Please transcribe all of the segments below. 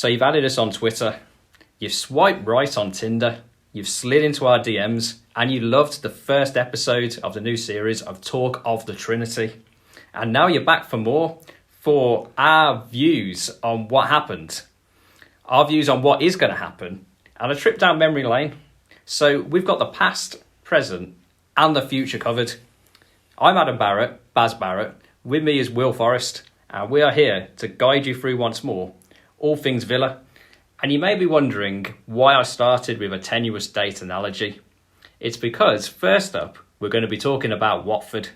So you've added us on Twitter, you've swiped right on Tinder, you've slid into our DMs, and you loved the first episode of the new series of Talk of the Trinity. And now you're back for more, for our views on what happened, our views on what is going to happen, and a trip down memory lane. So we've got the past, present, and the future covered. I'm Adam Barrett, Baz Barrett. With me is Will Forrest, and we are here to guide you through once more all things Villa. And you may be wondering why I started with a tenuous date analogy. It's because, first up, we're going to be talking about Watford.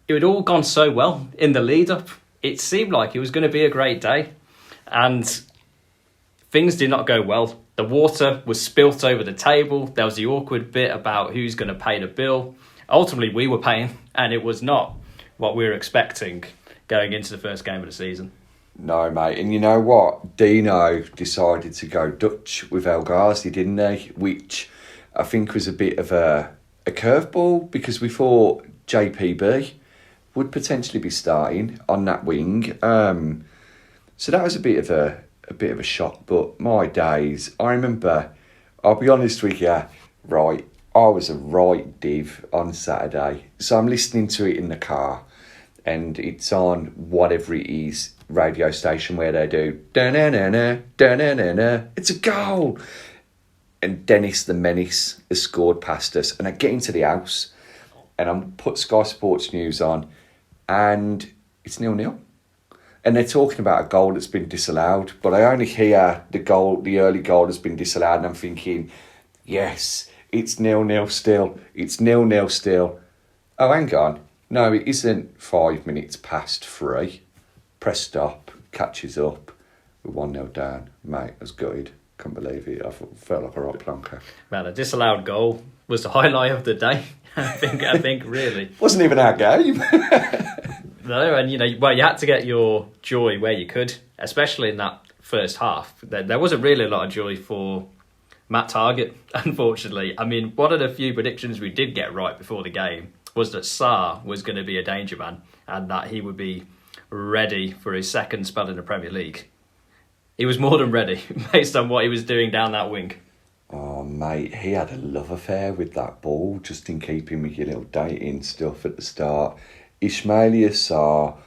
It had all gone so well in the lead-up. It seemed like it was going to be a great day. And things did not go well. The water was spilt over the table. There was the awkward bit about who's going to pay the bill. Ultimately, we were paying, and it was not what we were expecting going into the first game of the season. No, mate. And you know what? Dino decided to go Dutch with El Ghazi, didn't he? Which I think was a bit of a curveball, because we thought JPB would potentially be starting on that wing. So that was a bit of a shock. But my days, I remember, I'll be honest with you, right, I was a right div on Saturday. So I'm listening to it in the car, and it's on whatever it is, radio station where they do da-na-na-na, da-na-na-na, it's a goal. And Dennis the Menace has scored past us. And I get into the house and I put Sky Sports News on, and it's 0-0. And they're talking about a goal that's been disallowed. But I only hear the early goal has been disallowed, and I'm thinking, yes, it's 0-0 still. It's 0-0 still. Oh, hang on. No, it isn't 5 minutes past 3. Press stop, catches up. We're 1-0 down. Mate, I was gutted. Couldn't believe it. I felt like a rock plonker. Man, a disallowed goal was the highlight of the day. I think really. Wasn't even our game. No, and you had to get your joy where you could, especially in that first half. There wasn't really a lot of joy for Matt Targett, unfortunately. I mean, one of the few predictions we did get right before the game was that Sarr was going to be a danger man and that he would be ready for his second spell in the Premier League. He was more than ready based on what he was doing down that wing. Oh, mate, he had a love affair with that ball, just in keeping with your little dating stuff at the start. Ismaila Sarr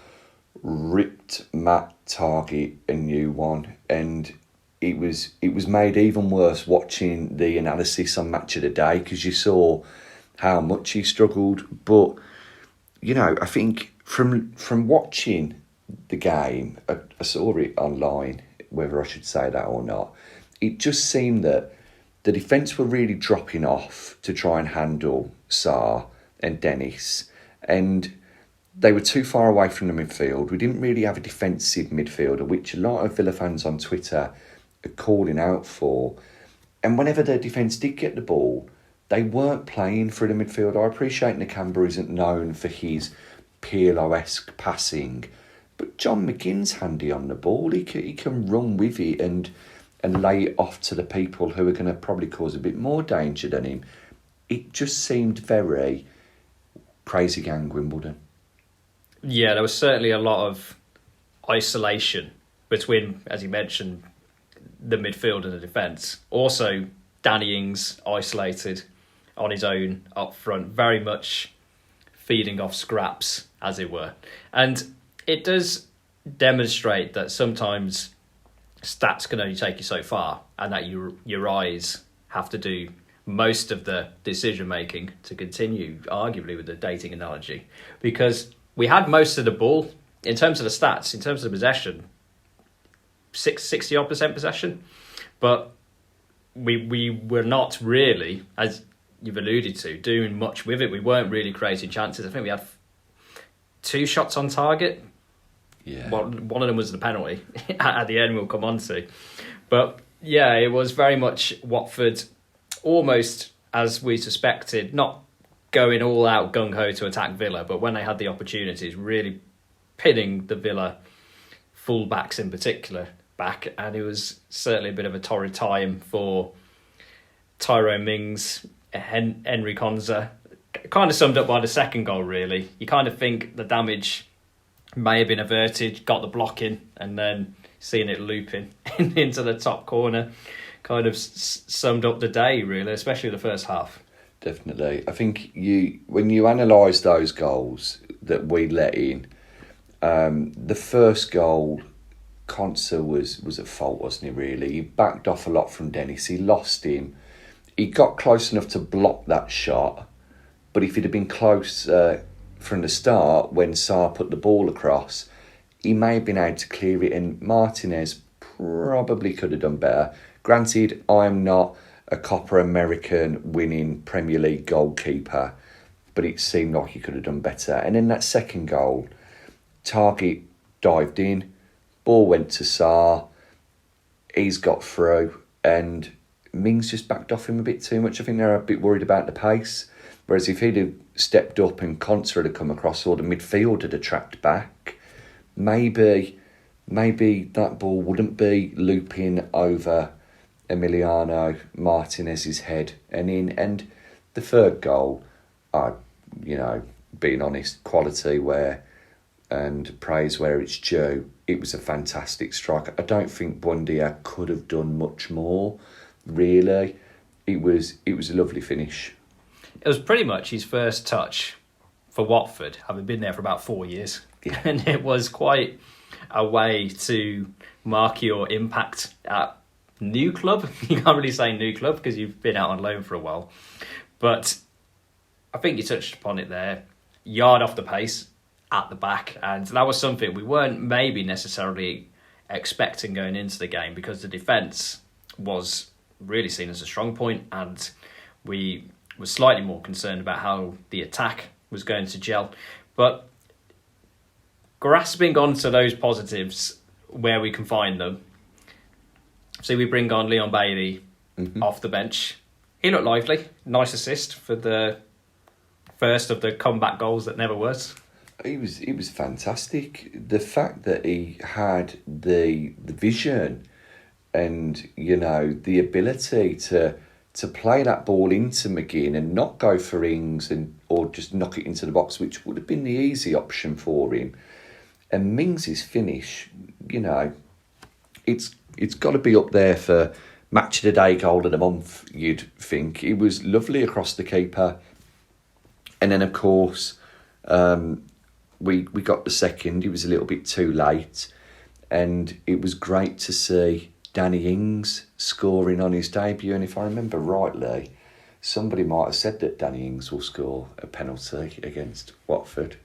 ripped Matt Targett a new one, and it was made even worse watching the analysis on Match of the Day, because you saw how much he struggled. But, I think from watching the game, I saw it online, whether I should say that or not, it just seemed that the defence were really dropping off to try and handle Sarr and Dennis, and they were too far away from the midfield. We didn't really have a defensive midfielder, which a lot of Villa fans on Twitter are calling out for. And whenever their defence did get the ball, they weren't playing for the midfield. I appreciate Nakamba isn't known for his Pirlo-esque passing, but John McGinn's handy on the ball. He can run with it and lay it off to the people who are going to probably cause a bit more danger than him. It just seemed very crazy gang Wimbledon. Yeah, there was certainly a lot of isolation between, as you mentioned, the midfield and the defence. Also, Danny Ings isolated on his own up front, very much feeding off scraps, as it were. And it does demonstrate that sometimes stats can only take you so far, and that your eyes have to do most of the decision making to continue, arguably, with the dating analogy. Because we had most of the ball in terms of the stats, in terms of possession, 60-odd% possession, but we were not really, as you've alluded to, doing much with it. We weren't really creating chances. I think we had 2 shots on target. Yeah. Well, one of them was the penalty at the end, we'll come on to. But yeah, it was very much Watford, almost as we suspected, not going all out gung-ho to attack Villa, but when they had the opportunities, really pinning the Villa full-backs in particular back. And it was certainly a bit of a torrid time for Tyrone Mings, Henry Konza. Kind of summed up by the second goal, really. You kind of think the damage may have been averted, got the block in, and then seeing it looping into the top corner kind of summed up the day, really, especially the first half. Definitely. I think when you analyse those goals that we let in, the first goal, Conser was at fault, wasn't he, really? He backed off a lot from Dennis. He lost him. He got close enough to block that shot, but if he'd have been close from the start when Sarr put the ball across, he may have been able to clear it, and Martinez probably could have done better. Granted, I'm not a Copper American winning Premier League goalkeeper, but it seemed like he could have done better. And then that second goal, Target dived in, ball went to Sarr, he's got through, and Mings just backed off him a bit too much. I think they're a bit worried about the pace. Whereas if he'd have stepped up and Conser had come across, or the midfield had tracked back, maybe that ball wouldn't be looping over Emiliano Martinez's head and in. And the third goal, being honest, quality and praise where it's due. It was a fantastic strike. I don't think Buendia could have done much more, really. It was a lovely finish. It was pretty much his first touch for Watford, having been there for about 4 years. Yeah. And it was quite a way to mark your impact at new club. You can't really say new club because you've been out on loan for a while. But I think you touched upon it there. Yard off the pace at the back. And that was something we weren't maybe necessarily expecting going into the game, because the defence was really seen as a strong point, and we were slightly more concerned about how the attack was going to gel. But grasping onto those positives where we can find them. So we bring on Leon Bailey off the bench. He looked lively. Nice assist for the first of the comeback goals that never was. He was fantastic. The fact that he had the vision and, the ability to play that ball into McGinn and not go for Ings or just knock it into the box, which would have been the easy option for him. And Mings' finish, it's got to be up there for match of the day, goal of the month, you'd think. It was lovely across the keeper. And then, of course, we got the second. It was a little bit too late. And it was great to see Danny Ings scoring on his debut. And if I remember rightly, somebody might have said that Danny Ings will score a penalty against Watford,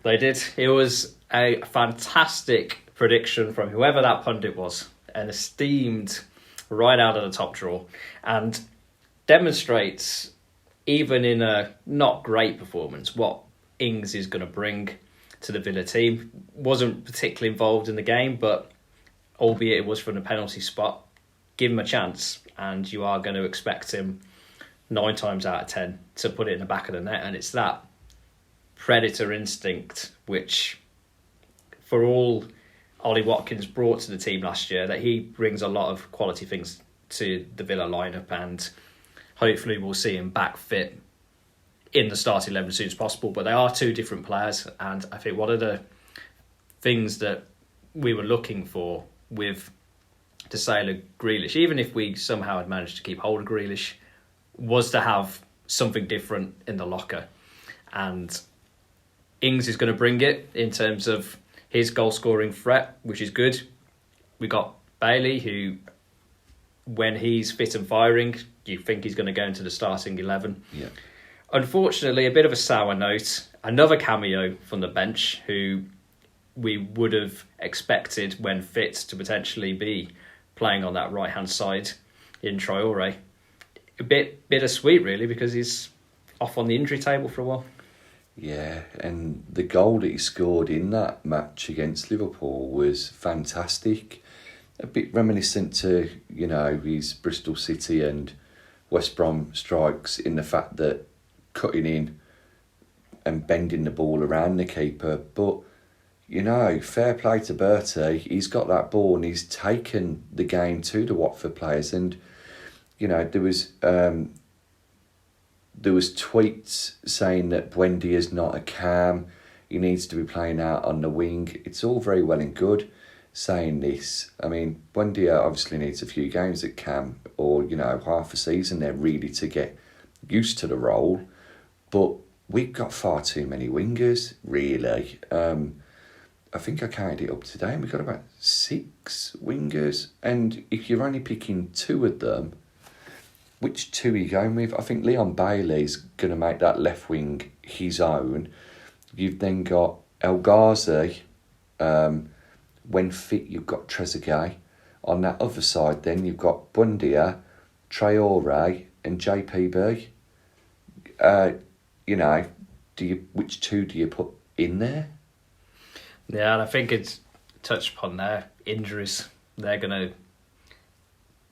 They did. It was a fantastic prediction from whoever that pundit was, an esteemed right out of the top drawer, and demonstrates, even in a not great performance, what Ings is going to bring to the Villa team. Wasn't particularly involved in the game, but albeit it was from the penalty spot, give him a chance and you are going to expect him 9 times out of 10 to put it in the back of the net. And it's that predator instinct which, for all Ollie Watkins brought to the team last year, that he brings a lot of quality things to the Villa lineup, and hopefully we'll see him back fit in the starting 11 as soon as possible. But they are two different players, and I think one of the things that we were looking for with the sale of Grealish, even if we somehow had managed to keep hold of Grealish, was to have something different in the locker. And Ings is going to bring it in terms of his goal-scoring threat, which is good. We got Bailey, who, when he's fit and firing, you think he's going to go into the starting 11. Yeah. Unfortunately, a bit of a sour note. Another cameo from the bench, who we would have expected, when fit, to potentially be playing on that right-hand side in Traore. A bit bittersweet, really, because he's off on the injury table for a while. Yeah, and the goal that he scored in that match against Liverpool was fantastic. A bit reminiscent to, his Bristol City and West Brom strikes, in the fact that cutting in and bending the ball around the keeper. But, fair play to Bertie. He's got that ball and he's taken the game to the Watford players. And, there was tweets saying that Buendia's not a cam. He needs to be playing out on the wing. It's all very well and good. saying this. I mean, Buendia obviously needs a few games at camp or, half a season there really to get used to the role. But we've got far too many wingers, really. I think I counted it up today and we've got about 6 wingers. And if you're only picking 2 of them, which 2 are you going with? I think Leon Bailey's going to make that left wing his own. You've then got El Ghazi. When fit, you've got Trezeguet. On that other side, then you've got Buendia, Traore, and JPB. Which 2 do you put in there? Yeah, and I think it's touched upon there. Injuries, they're going to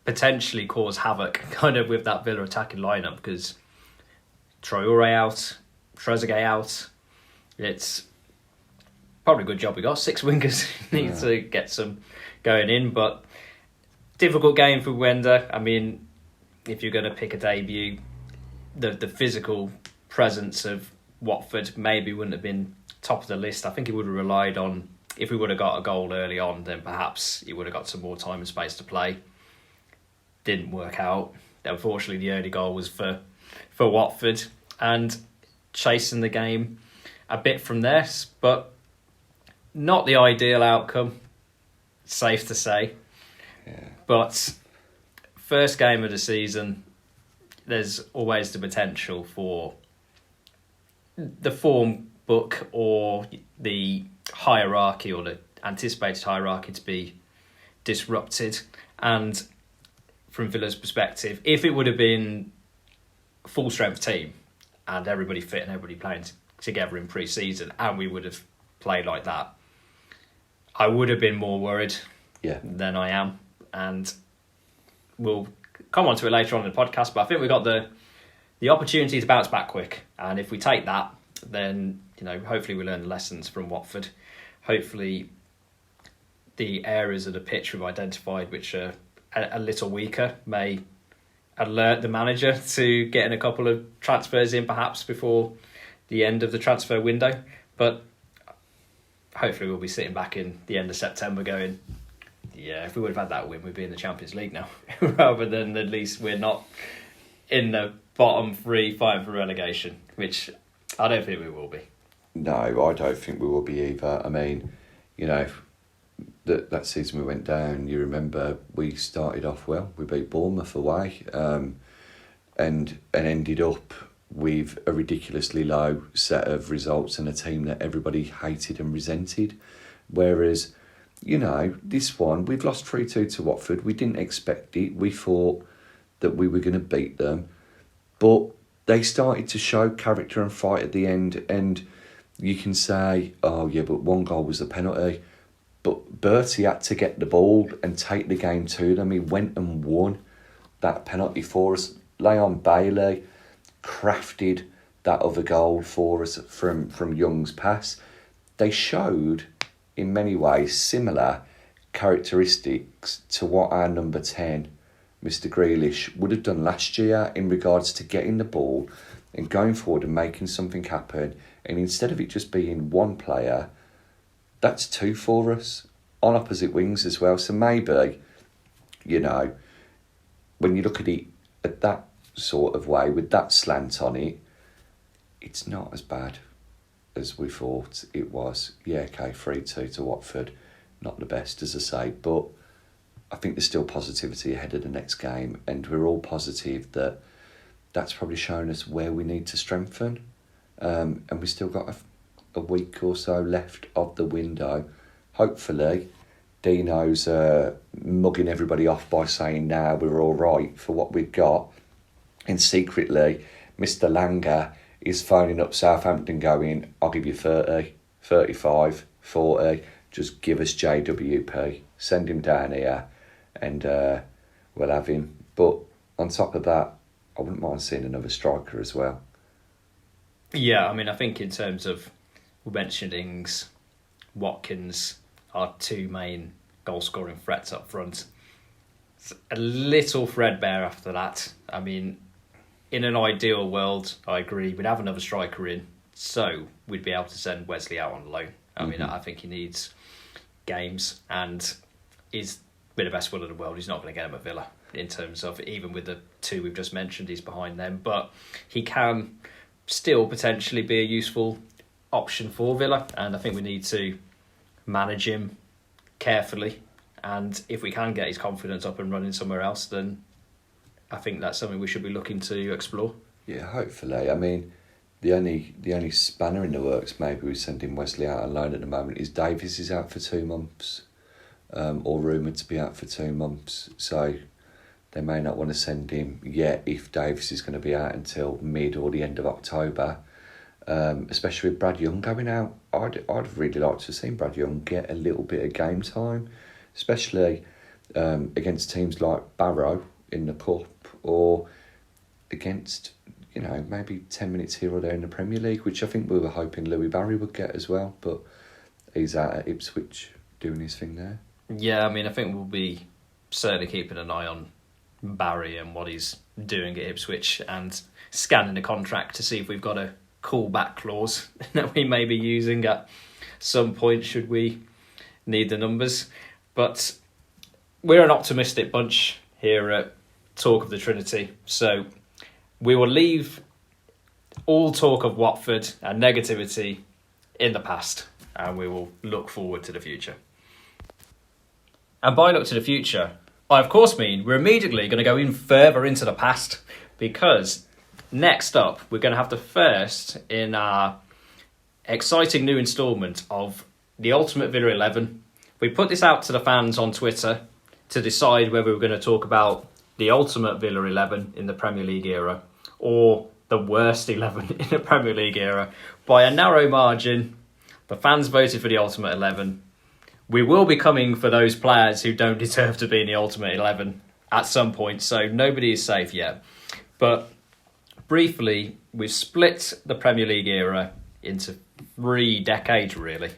potentially cause havoc kind of with that Villa attacking lineup because Traore out, Trezeguet out. It's probably a good job we got 6 wingers. Need to get some going in, but difficult game for Wenda. I mean, if you're going to pick a debut, the physical presence of Watford maybe wouldn't have been top of the list. I think he would have relied on, if we would have got a goal early on, then perhaps he would have got some more time and space to play. Didn't work out. Unfortunately, the early goal was for Watford and chasing the game a bit from there, but not the ideal outcome, safe to say. Yeah. But first game of the season, there's always the potential for the form book or the hierarchy or the anticipated hierarchy to be disrupted. And from Villa's perspective, if it would have been a full strength team and everybody fit and everybody playing together in pre-season and we would have played like that, I would have been more worried than I am. And we'll come on to it later on in the podcast, but I think we've got the opportunity to bounce back quick. And if we take that, then hopefully we learn lessons from Watford. Hopefully the areas of the pitch we've identified which are a little weaker may alert the manager to getting a couple of transfers in perhaps before the end of the transfer window. But hopefully we'll be sitting back in the end of September going, yeah, if we would have had that win, we'd be in the Champions League now, rather than at least we're not in the bottom 3 fighting for relegation, which I don't think we will be. No, I don't think we will be either. I mean, that season we went down, you remember we started off well. We beat Bournemouth away and ended up with a ridiculously low set of results and a team that everybody hated and resented. Whereas, this one, we've lost 3-2 to Watford. We didn't expect it. We thought that we were going to beat them. But they started to show character and fight at the end. And you can say, oh, yeah, but 1 goal was a penalty. But Bertie had to get the ball and take the game to them. He went and won that penalty for us. Leon Bailey crafted that other goal for us from Young's pass. They showed, in many ways, similar characteristics to what our number 10, Mr. Grealish, would have done last year in regards to getting the ball and going forward and making something happen. And instead of it just being 1 player, that's 2 for us on opposite wings as well. So maybe, when you look at it at that sort of way, with that slant on it, it's not as bad as we thought it was. Yeah, okay, 3-2 to Watford, not the best, as I say, but I think there's still positivity ahead of the next game, and we're all positive that that's probably shown us where we need to strengthen, and we've still got a week or so left of the window. Hopefully, Dino's mugging everybody off by saying, nah, we're all right for what we've got, and secretly, Mr. Langer is phoning up Southampton going, I'll give you 30, 35, 40, just give us JWP, send him down here and we'll have him. But on top of that, I wouldn't mind seeing another striker as well. Yeah, I mean, I think in terms of, we mentioned Ings, Watkins, our 2 main goal-scoring threats up front. It's a little threadbare after that. I mean, in an ideal world, I agree, we'd have another striker in, so we'd be able to send Wesley out on loan. I mean, I think he needs games and is with the best will in the world. He's not going to get him at Villa in terms of, even with the two we've just mentioned, he's behind them. But he can still potentially be a useful option for Villa, and I think we need to manage him carefully. And if we can get his confidence up and running somewhere else, then I think that's something we should be looking to explore. Yeah, hopefully. I mean, the only spanner in the works, maybe we're sending Wesley out on loan at the moment, is Davies is out for 2 months, or rumoured to be out for 2 months. So they may not want to send him yet if Davies is going to be out until mid or the end of October. Especially with Brad Young going out, I'd really like to have seen Brad Young get a little bit of game time, especially against teams like Barrow in the Cup, or against, maybe 10 minutes here or there in the Premier League, which I think we were hoping Louis Barry would get as well, but he's out at Ipswich doing his thing there. Yeah, I mean, I think we'll be certainly keeping an eye on Barry and what he's doing at Ipswich, and scanning the contract to see if we've got a callback clause that we may be using at some point should we need the numbers. But we're an optimistic bunch here at Talk of the Trinity, so we will leave all talk of Watford and negativity in the past, and we will look forward to the future. And by look to the future, I of course mean we're immediately going to go in further into the past, because next up we're going to have the first in our exciting new instalment of the Ultimate Villa 11. We put this out to the fans on Twitter to decide whether we're going to talk about the Ultimate Villa 11 in the Premier League era or the worst 11 in the Premier League era. By a narrow margin, the fans voted for the Ultimate 11. We will be coming for those players who don't deserve to be in the Ultimate 11 at some point, so nobody is safe yet. But briefly, we've split the Premier League era into 3 decades, really.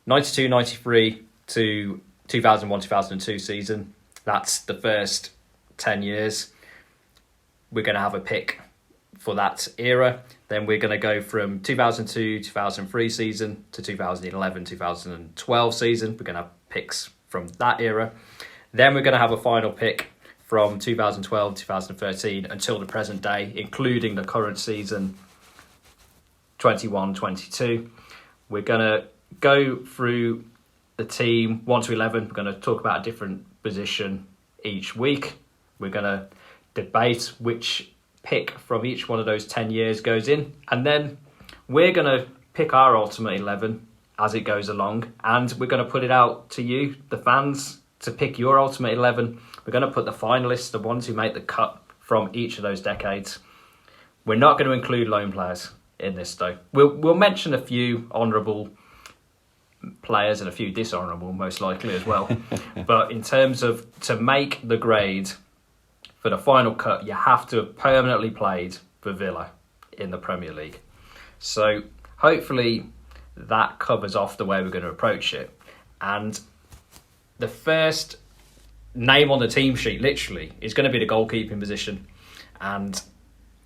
92-93 to 2001-2002 season. That's the first 10 years. We're going to have a pick for that era. Then we're going to go from 2002-2003 season to 2011-2012 season. We're going to have picks from that era. Then we're going to have a final pick from 2012-2013 until the present day, including the current season, 21-22. We're going to go through the team 1 to 11. We're going to talk about a different position each week. We're going to debate which pick from each one of those 10 years goes in, and then we're going to pick our Ultimate 11 as it goes along, and we're going to put it out to you, the fans, to pick your Ultimate 11. We're going to put the finalists, the ones who make the cut from each of those decades. We're not going to include loan players in this, though. We'll mention a few honourable players and a few dishonourable, most likely, as well. But in terms of to make the grade for the final cut, you have to have permanently played for Villa in the Premier League. So hopefully that covers off the way we're going to approach it. And the first name on the team sheet, literally, is going to be the goalkeeping position. And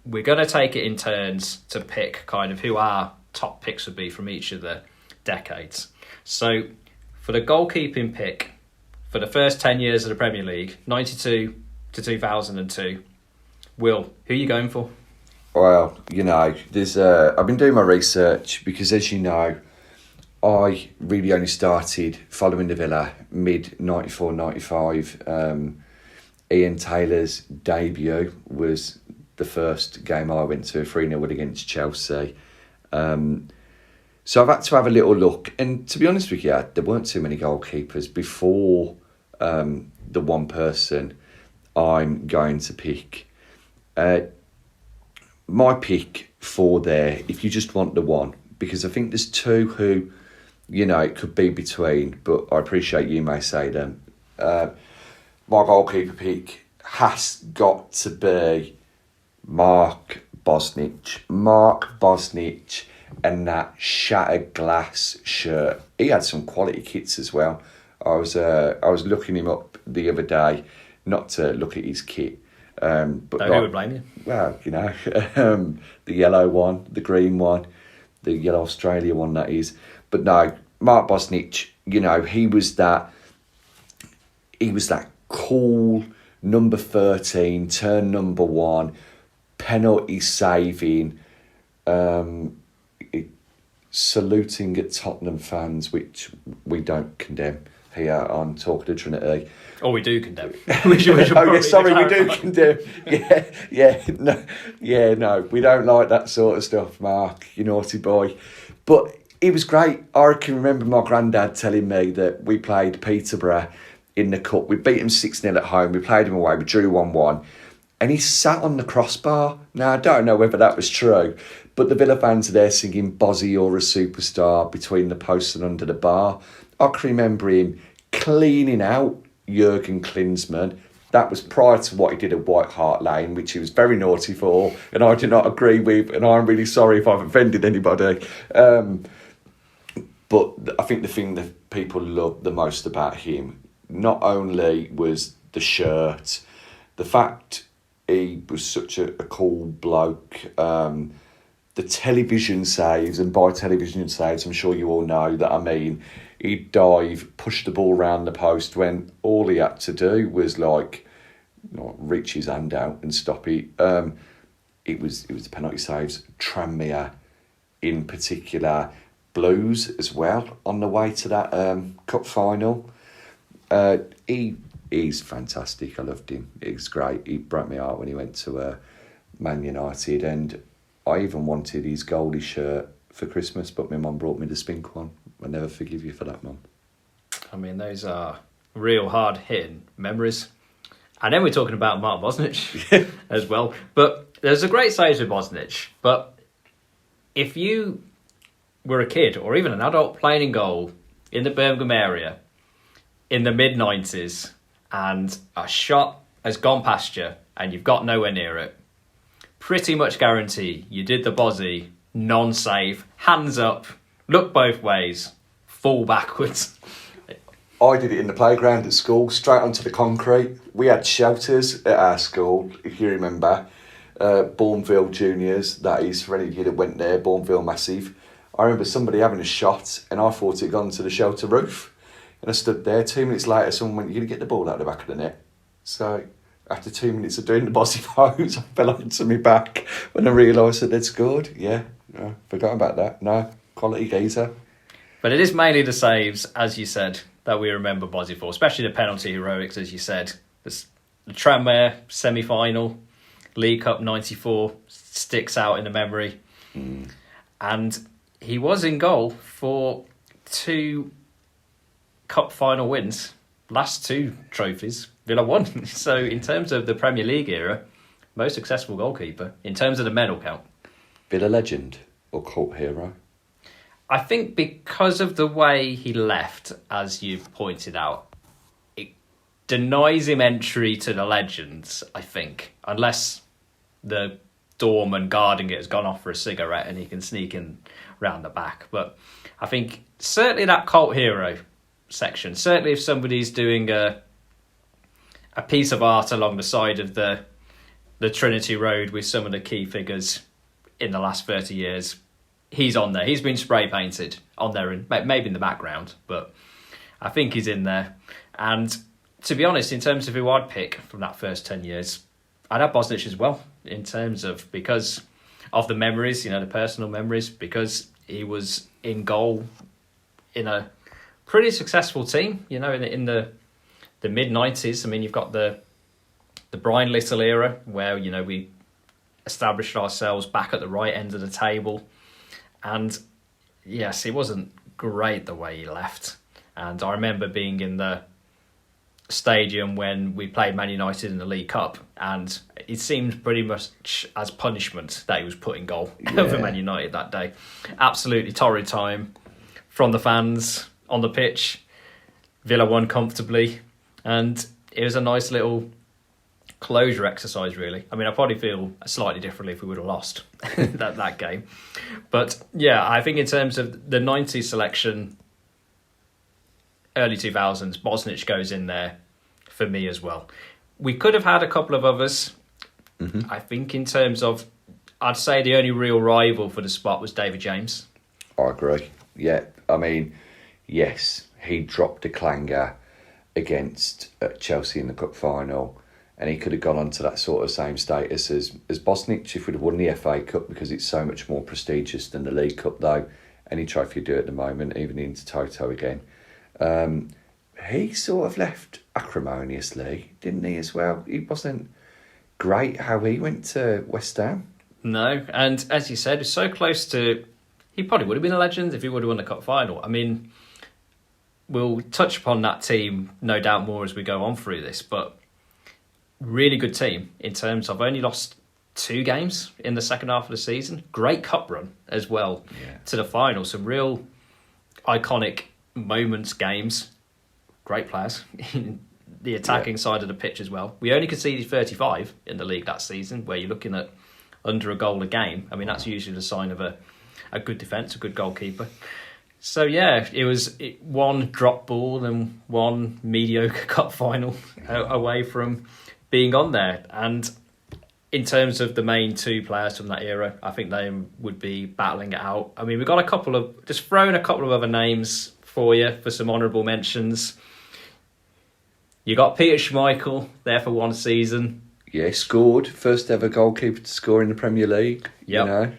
we're going to take it in turns to pick kind of who our top picks would be from each of the decades. So for the goalkeeping pick, for the first 10 years of the Premier League, 92 to 2002, Will, who are you going for? Well, there's I've been doing my research because, as you know, I really only started following the Villa mid 94-95. Ian Taylor's debut was the first game I went to, 3-0 win against Chelsea. So I've had to have a little look, and to be honest with you, there weren't too many goalkeepers before the one person I'm going to pick. My pick for there, if you just want the one, because I think there's two who, it could be between, but I appreciate you may say them. My goalkeeper pick has got to be Mark Bosnich. Mark Bosnich and that shattered glass shirt. He had some quality kits as well. I was looking him up the other day, not to look at his kit. But who would blame you? Well, the yellow one, the green one, the yellow Australia one, that is. But no, Mark Bosnich, you know, he was that cool number 13, turn number 1, penalty saving, saluting at Tottenham fans, which we don't condemn here on Talk of the Trinity. Oh, we do condemn. We do condemn. No, we don't like that sort of stuff, Mark, you naughty boy. But it was great. I can remember my granddad telling me that we played Peterborough in the cup. We beat him 6-0 at home. We played him away. We drew 1-1. And he sat on the crossbar. Now, I don't know whether that was true, but the Villa fans are there singing Bozzy, you're a superstar between the posts and under the bar. I can remember him cleaning out Jurgen Klinsmann. That was prior to what he did at White Hart Lane, which he was very naughty for, and I do not agree with, and I'm really sorry if I've offended anybody. But I think the thing that people loved the most about him, not only was the shirt, the fact he was such a cool bloke, the television saves, and by television saves, I'm sure you all know that I mean, he'd dive, push the ball around the post when all he had to do was reach his hand out and stop it. It was the penalty saves. Tranmere in particular, Blues as well on the way to that cup final. He's fantastic. I loved him. He was great. He broke my heart when he went to Man United, and I even wanted his goalie shirt for Christmas, but my mum brought me the Spink one. I'll never forgive you for that, Mum. I mean, those are real hard-hitting memories. And then we're talking about Mark Bosnich as well. But there's a great save with Bosnich. But if you were a kid or even an adult playing in goal in the Birmingham area in the mid-90s and a shot has gone past you and you've got nowhere near it, pretty much guarantee you did the Bozzy, non-save, hands up, look both ways, fall backwards. I did it in the playground at school, straight onto the concrete. We had shelters at our school, if you remember. Bourneville Juniors, that is, for any of you that went there, Bourneville Massive. I remember somebody having a shot and I thought it had gone to the shelter roof. And I stood there. 2 minutes later, someone went, "You're going to get the ball out of the back of the net." So after 2 minutes of doing the bossy pose, I fell onto my back when I realised that they'd scored. Yeah, no, forgot about that. No, quality geezer. But it is mainly the saves, as you said, that we remember Bozzy for, especially the penalty heroics, as you said. The Tranmere semi-final, League Cup 94 sticks out in the memory. And he was in goal for 2 cup final wins, last 2 trophies, Villa won. So in terms of the Premier League era, most successful goalkeeper in terms of the medal count. Villa legend or cult hero? I think because of the way he left, as you've pointed out, it denies him entry to the legends, I think, unless the doorman guarding it has gone off for a cigarette and he can sneak in round the back. But I think certainly that cult hero section, certainly if somebody's doing a piece of art along the side of the Trinity Road with some of the key figures in the last 30 years, he's on there. He's been spray painted on there, and maybe in the background, but I think he's in there. And to be honest, in terms of who I'd pick from that first 10 years, I'd have Bosnich as well, in terms of, because of the memories, the personal memories, because he was in goal in a pretty successful team, in the mid-90s. I mean, you've got the Brian Little era where, we established ourselves back at the right end of the table. And yes, it wasn't great the way he left. And I remember being in the stadium when we played Man United in the League Cup, and it seemed pretty much as punishment that he was put in goal over Man United that day. Absolutely torrid time from the fans on the pitch. Villa won comfortably, and it was a nice little closure exercise, really. I mean, I probably feel slightly differently if we would have lost that game. But yeah, I think in terms of the 90s selection, early 2000s, Bosnich goes in there for me as well. We could have had a couple of others. Mm-hmm. I think in terms of, I'd say the only real rival for the spot was David James. I agree. Yeah, I mean, yes, he dropped a clanger against Chelsea in the cup final, and he could have gone on to that sort of same status as Bosnich if we'd have won the FA Cup, because it's so much more prestigious than the League Cup, though. Any trophy you do at the moment, even into Toto again. He sort of left acrimoniously, didn't he, as well? He wasn't great how he went to West Ham. No, and as you said, he's so close to... He probably would have been a legend if he would have won the cup final. I mean, we'll touch upon that team, no doubt, more as we go on through this, but really good team in terms of only lost 2 games in the second half of the season. Great cup run as well to the final. Some real iconic moments, games. Great players in the attacking side of the pitch as well. We only conceded 35 in the league that season, where you're looking at under a goal a game. I mean, that's usually the sign of a good defence, a good goalkeeper. So, yeah, it was one drop ball and one mediocre cup final away from being on there. And in terms of the main 2 players from that era, I think they would be battling it out. I mean, we've got just thrown a couple of other names for you for some honourable mentions. You got Peter Schmeichel there for 1 season. Yeah, scored. First ever goalkeeper to score in the Premier League. Yep. You know?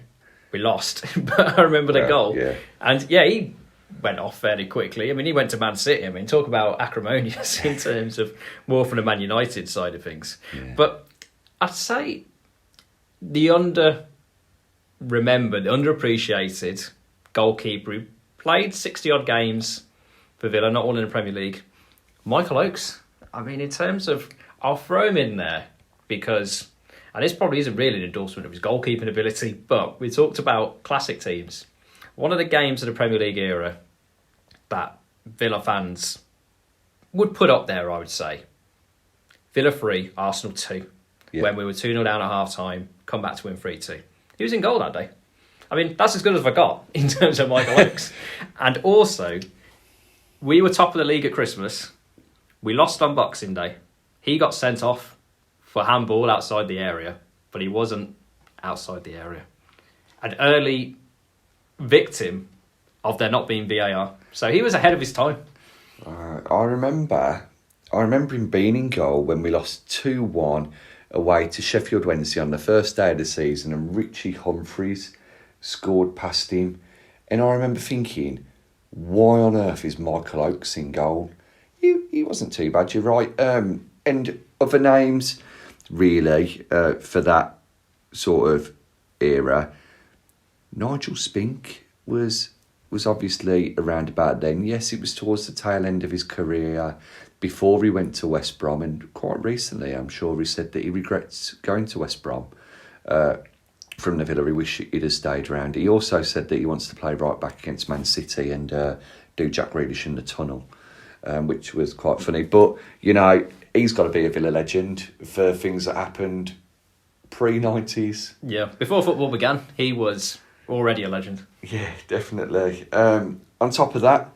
We lost, but I remember the goal. Yeah. And yeah, he went off fairly quickly. I mean, he went to Man City. I mean, talk about acrimonious in terms of more from the Man United side of things. Yeah. But I'd say the underappreciated goalkeeper who played 60-odd games for Villa, not all in the Premier League, Michael Oakes. I mean, in terms of... I'll throw him in there because... And this probably isn't really an endorsement of his goalkeeping ability, but we talked about classic teams. One of the games of the Premier League era that Villa fans would put up there, I would say. Villa 3, Arsenal 2. Yeah. When we were 2-0 down at half-time, come back to win 3-2. He was in goal that day. I mean, that's as good as I got in terms of Michael Oakes. And also, we were top of the league at Christmas. We lost on Boxing Day. He got sent off for handball outside the area, but he wasn't outside the area. An early victim of there not being VAR. So he was ahead of his time. I remember him being in goal when we lost 2-1 away to Sheffield Wednesday on the first day of the season, and Richie Humphreys scored past him. And I remember thinking, why on earth is Michael Oakes in goal? He wasn't too bad, you're right. And other names, really, for that sort of era, Nigel Spink was obviously around about then. Yes, it was towards the tail end of his career before he went to West Brom, and quite recently I'm sure he said that he regrets going to West Brom from the Villa. He wish he'd have stayed around. He also said that he wants to play right back against Man City and do Jack Grealish in the tunnel, which was quite funny. But, you know, he's got to be a Villa legend for things that happened pre-90s. Yeah, before football began, he was already a legend. Yeah, definitely. On top of that,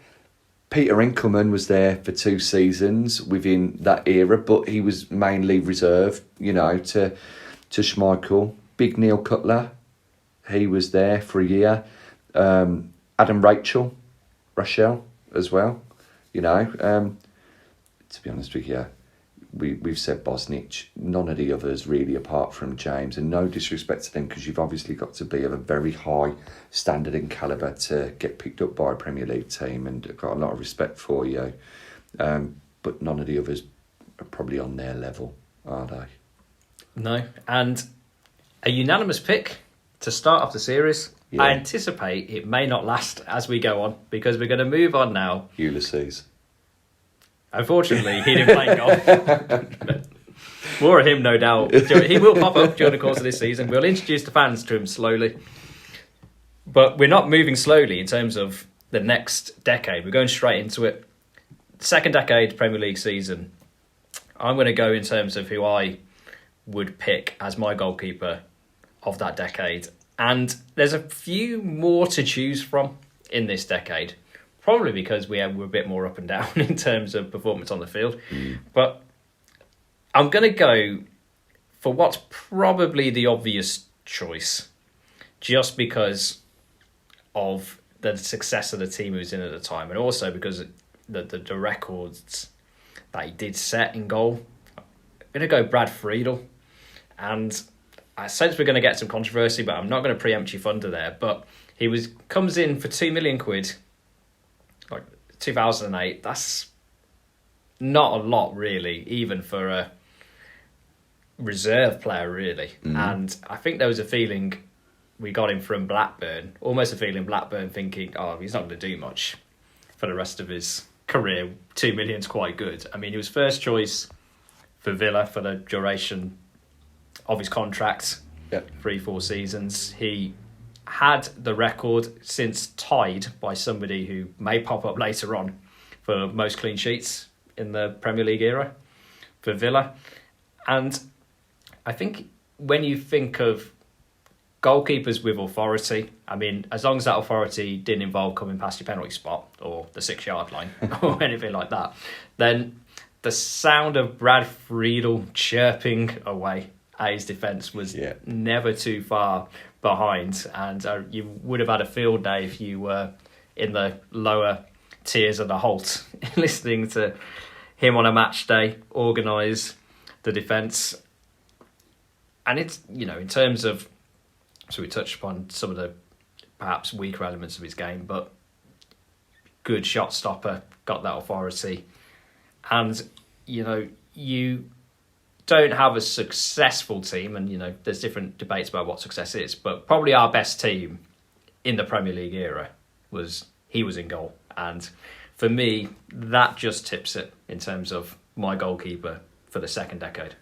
Peter Enkelman was there for 2 seasons within that era, but he was mainly reserved, you know, to Schmeichel. Big Neil Cutler, he was there for a year. Adam Rachel as well, you know. To be honest with you, we've said Bosnich, none of the others really apart from James, and no disrespect to them because you've obviously got to be of a very high standard and calibre to get picked up by a Premier League team, and I've got a lot of respect for you, but none of the others are probably on their level, are they? No, and a unanimous pick to start off the series. Yeah. I anticipate it may not last as we go on because we're going to move on now. Ulysses. Unfortunately, he didn't play golf. More of him, no doubt. He will pop up during the course of this season. We'll introduce the fans to him slowly. But we're not moving slowly in terms of the next decade. We're going straight into it. Second decade Premier League season. I'm going to go in terms of who I would pick as my goalkeeper of that decade. And there's a few more to choose from in this decade. Probably because we're a bit more up and down in terms of performance on the field. But I'm going to go for what's probably the obvious choice, just because of the success of the team he was in at the time, and also because of the records that he did set in goal. I'm going to go Brad Friedl, and I sense we're going to get some controversy, but I'm not going to preempt your thunder there. But he comes in for £2 million, like 2008. That's not a lot, really, even for a reserve player, really. And I think there was a feeling we got him from Blackburn, almost a feeling Blackburn thinking, oh, he's not going to do much for the rest of his career. 2 million's quite good. I mean, he was first choice for Villa for the duration of his contract, 3-4 seasons. He had the record since tied by somebody who may pop up later on for most clean sheets in the Premier League era for Villa. And I think when you think of goalkeepers with authority, I mean, as long as that authority didn't involve coming past your penalty spot or the 6-yard line or anything like that, then the sound of Brad Friedl chirping away at his defence was never too far behind. And you would have had a field day if you were in the lower tiers of the Holt listening to him on a match day organise the defence. And it's, you know, in terms of, so we touched upon some of the perhaps weaker elements of his game, but good shot stopper, got that authority. And, you know, you don't have a successful team, and, you know, there's different debates about what success is, but probably our best team in the Premier League era he was in goal. And for me, that just tips it in terms of my goalkeeper for the second decade.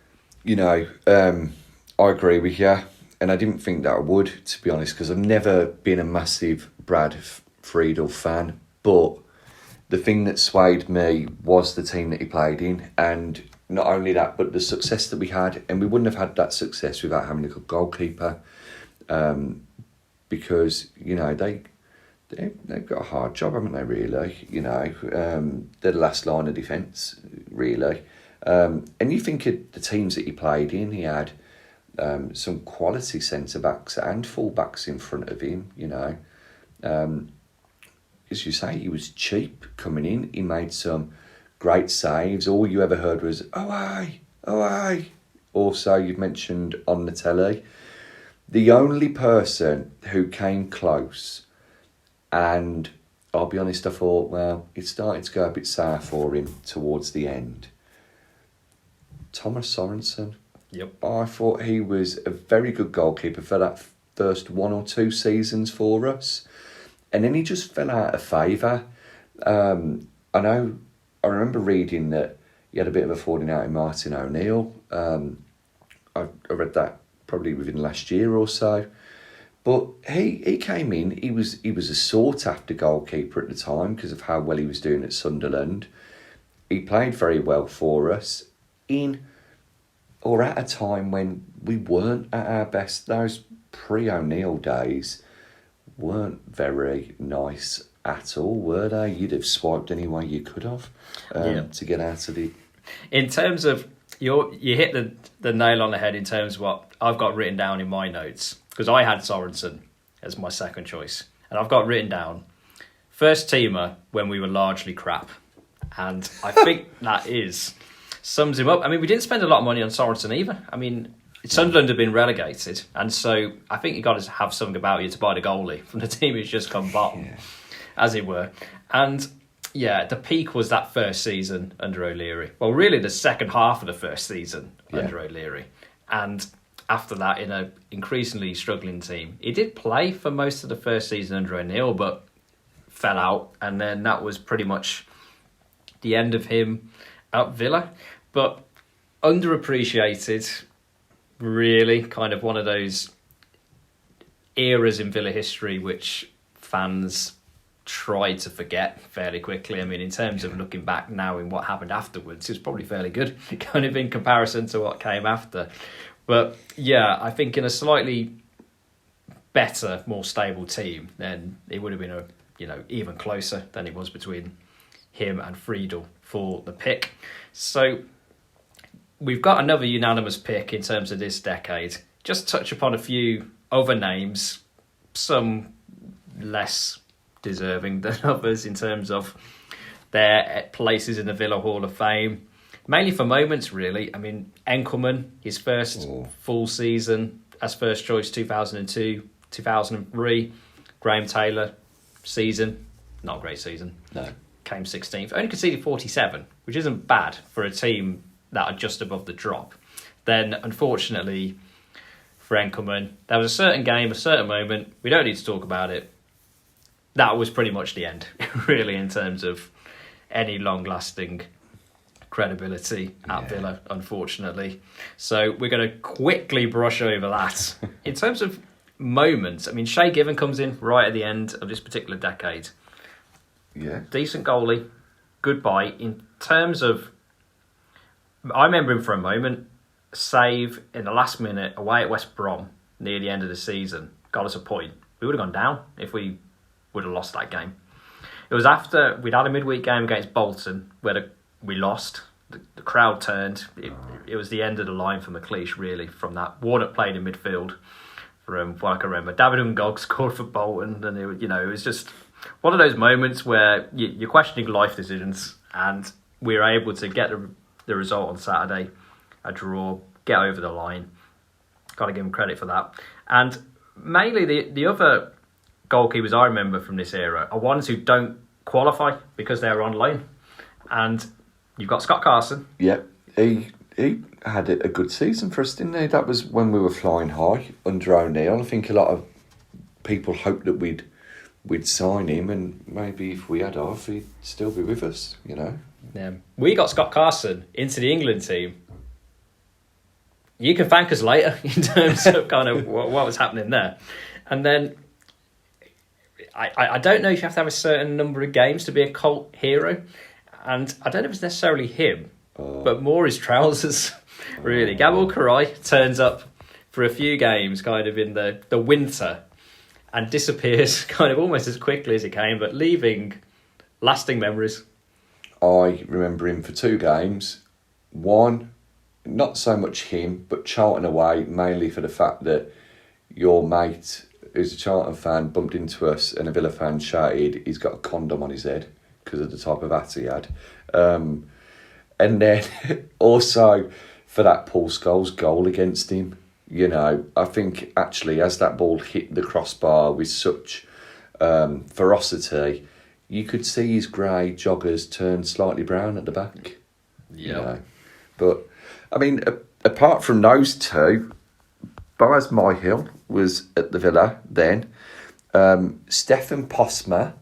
You know, I agree with you. And I didn't think that I would, to be honest, because I've never been a massive Brad Friedl fan. But the thing that swayed me was the team that he played in. And not only that, but the success that we had. And we wouldn't have had that success without having a good goalkeeper. Because, you know, they've got a hard job, haven't they, really? You know, they're the last line of defence, really. And you think of the teams that he played in, he had some quality centre-backs and full-backs in front of him, you know. As you say, he was cheap coming in. He made some great saves. All you ever heard was, oh, aye, oh, aye. Also, you've mentioned on the telly. The only person who came close, and I'll be honest, I thought, well, it started to go a bit sour for him towards the end. Thomas Sorensen. Yep. I thought he was a very good goalkeeper for that first 1 or 2 seasons for us. And then he just fell out of favour. I remember reading that he had a bit of a falling out with Martin ONeil. I read that probably within last year or so. But he came in, he was a sought-after goalkeeper at the time because of how well he was doing at Sunderland. He played very well for us at a time when we weren't at our best. Those pre-ONeil days weren't very nice at all, were they? You'd have swiped any way you could have to get out of it. In terms of, you hit the nail on the head in terms of what I've got written down in my notes, because I had Sorensen as my second choice. And I've got written down, first teamer when we were largely crap. And I think that sums him up. I mean, we didn't spend a lot of money on Sorensen either. I mean, Sunderland had been relegated, and so I think you got to have something about you to buy the goalie from the team who's just come bottom, as it were. And yeah, the peak was that first season under O'Leary. Well, really the second half of the first season under O'Leary. And after that, in an increasingly struggling team, he did play for most of the first season under ONeil, but fell out, and then that was pretty much the end of him at Villa. But underappreciated, really, kind of one of those eras in Villa history which fans tried to forget fairly quickly. I mean, in terms of looking back now in what happened afterwards, it's probably fairly good, kind of in comparison to what came after. But yeah, I think in a slightly better, more stable team, then it would have been even closer than it was between him and Friedl for the pick. So we've got another unanimous pick in terms of this decade. Just touch upon a few other names, some less deserving than others in terms of their places in the Villa Hall of Fame. Mainly for moments, really. I mean, Enkelman, his first full season as first choice, 2002, 2003. Graham Taylor, season, not a great season. No. Came 16th. Only conceded 47, which isn't bad for a team that are just above the drop. Then, unfortunately, for Enkelman, there was a certain game, a certain moment. We don't need to talk about it. That was pretty much the end, really, in terms of any long-lasting credibility at Villa, unfortunately. So we're going to quickly brush over that. In terms of moments, I mean, Shay Given comes in right at the end of this particular decade. Yeah. Decent goalie, good buy. In terms of, I remember him for a moment, save in the last minute away at West Brom near the end of the season, got us a point. We would have gone down if we would have lost that game. It was after we'd had a midweek game against Bolton where we lost. The crowd turned. It was the end of the line for McLeish, really, from that. Warnock played in midfield. From what I can remember, David Ngog scored for Bolton, and it was just one of those moments where you're questioning life decisions, and we were able to get the result on Saturday, a draw, get over the line. Got to give him credit for that. And mainly the other goalkeepers I remember from this era are ones who don't qualify because they're on loan. And you've got Scott Carson. Yeah, he had a good season for us, didn't he? That was when we were flying high under ONeil. I think a lot of people hoped that we'd sign him, and maybe if we had off, he'd still be with us, you know. Yeah. We got Scott Carson into the England team. You can thank us later in terms of kind of what was happening there. And then I don't know if you have to have a certain number of games to be a cult hero. And I don't know if it's necessarily him, but more his trousers, really. Gabriel Karai turns up for a few games kind of in the winter and disappears kind of almost as quickly as he came, but leaving lasting memories. I remember him for 2 games. One, not so much him, but Charlton away, mainly for the fact that your mate, who's a Charlton fan, bumped into us and a Villa fan shouted he's got a condom on his head because of the type of hat he had. And then also for that Paul Scholes goal against him, you know, I think actually as that ball hit the crossbar with such ferocity, you could see his grey joggers turn slightly brown at the back. Yeah. You know? But, I mean, apart from those two, Baz Will was at the Villa then. Stefan Posma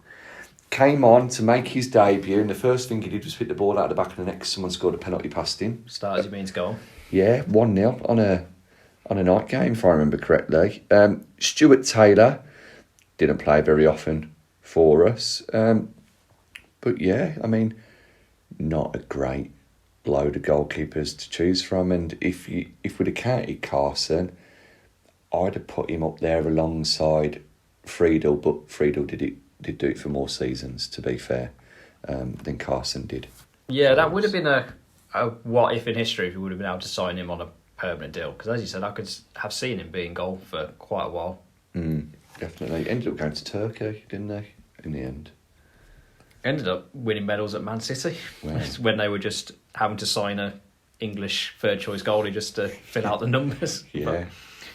came on to make his debut, and the first thing he did was hit the ball out of the back of the net because someone scored a penalty past him. Started you mean to go on? Yeah, 1-0 on a night game, if I remember correctly. Stuart Taylor didn't play very often for us. But yeah, I mean, not a great load of goalkeepers to choose from. And if we'd have counted Carson, I'd have put him up there alongside Friedl, but Friedl did do it for more seasons, to be fair, than Carson did. Yeah, that would have been a what if in history if we would have been able to sign him on a permanent deal. Because as you said, I could have seen him being goal for quite a while. Definitely. Ended up going to Turkey, didn't they, in the end? Ended up winning medals at Man City. Wow. When they were just having to sign a English third choice goalie just to fill out the numbers. Yeah,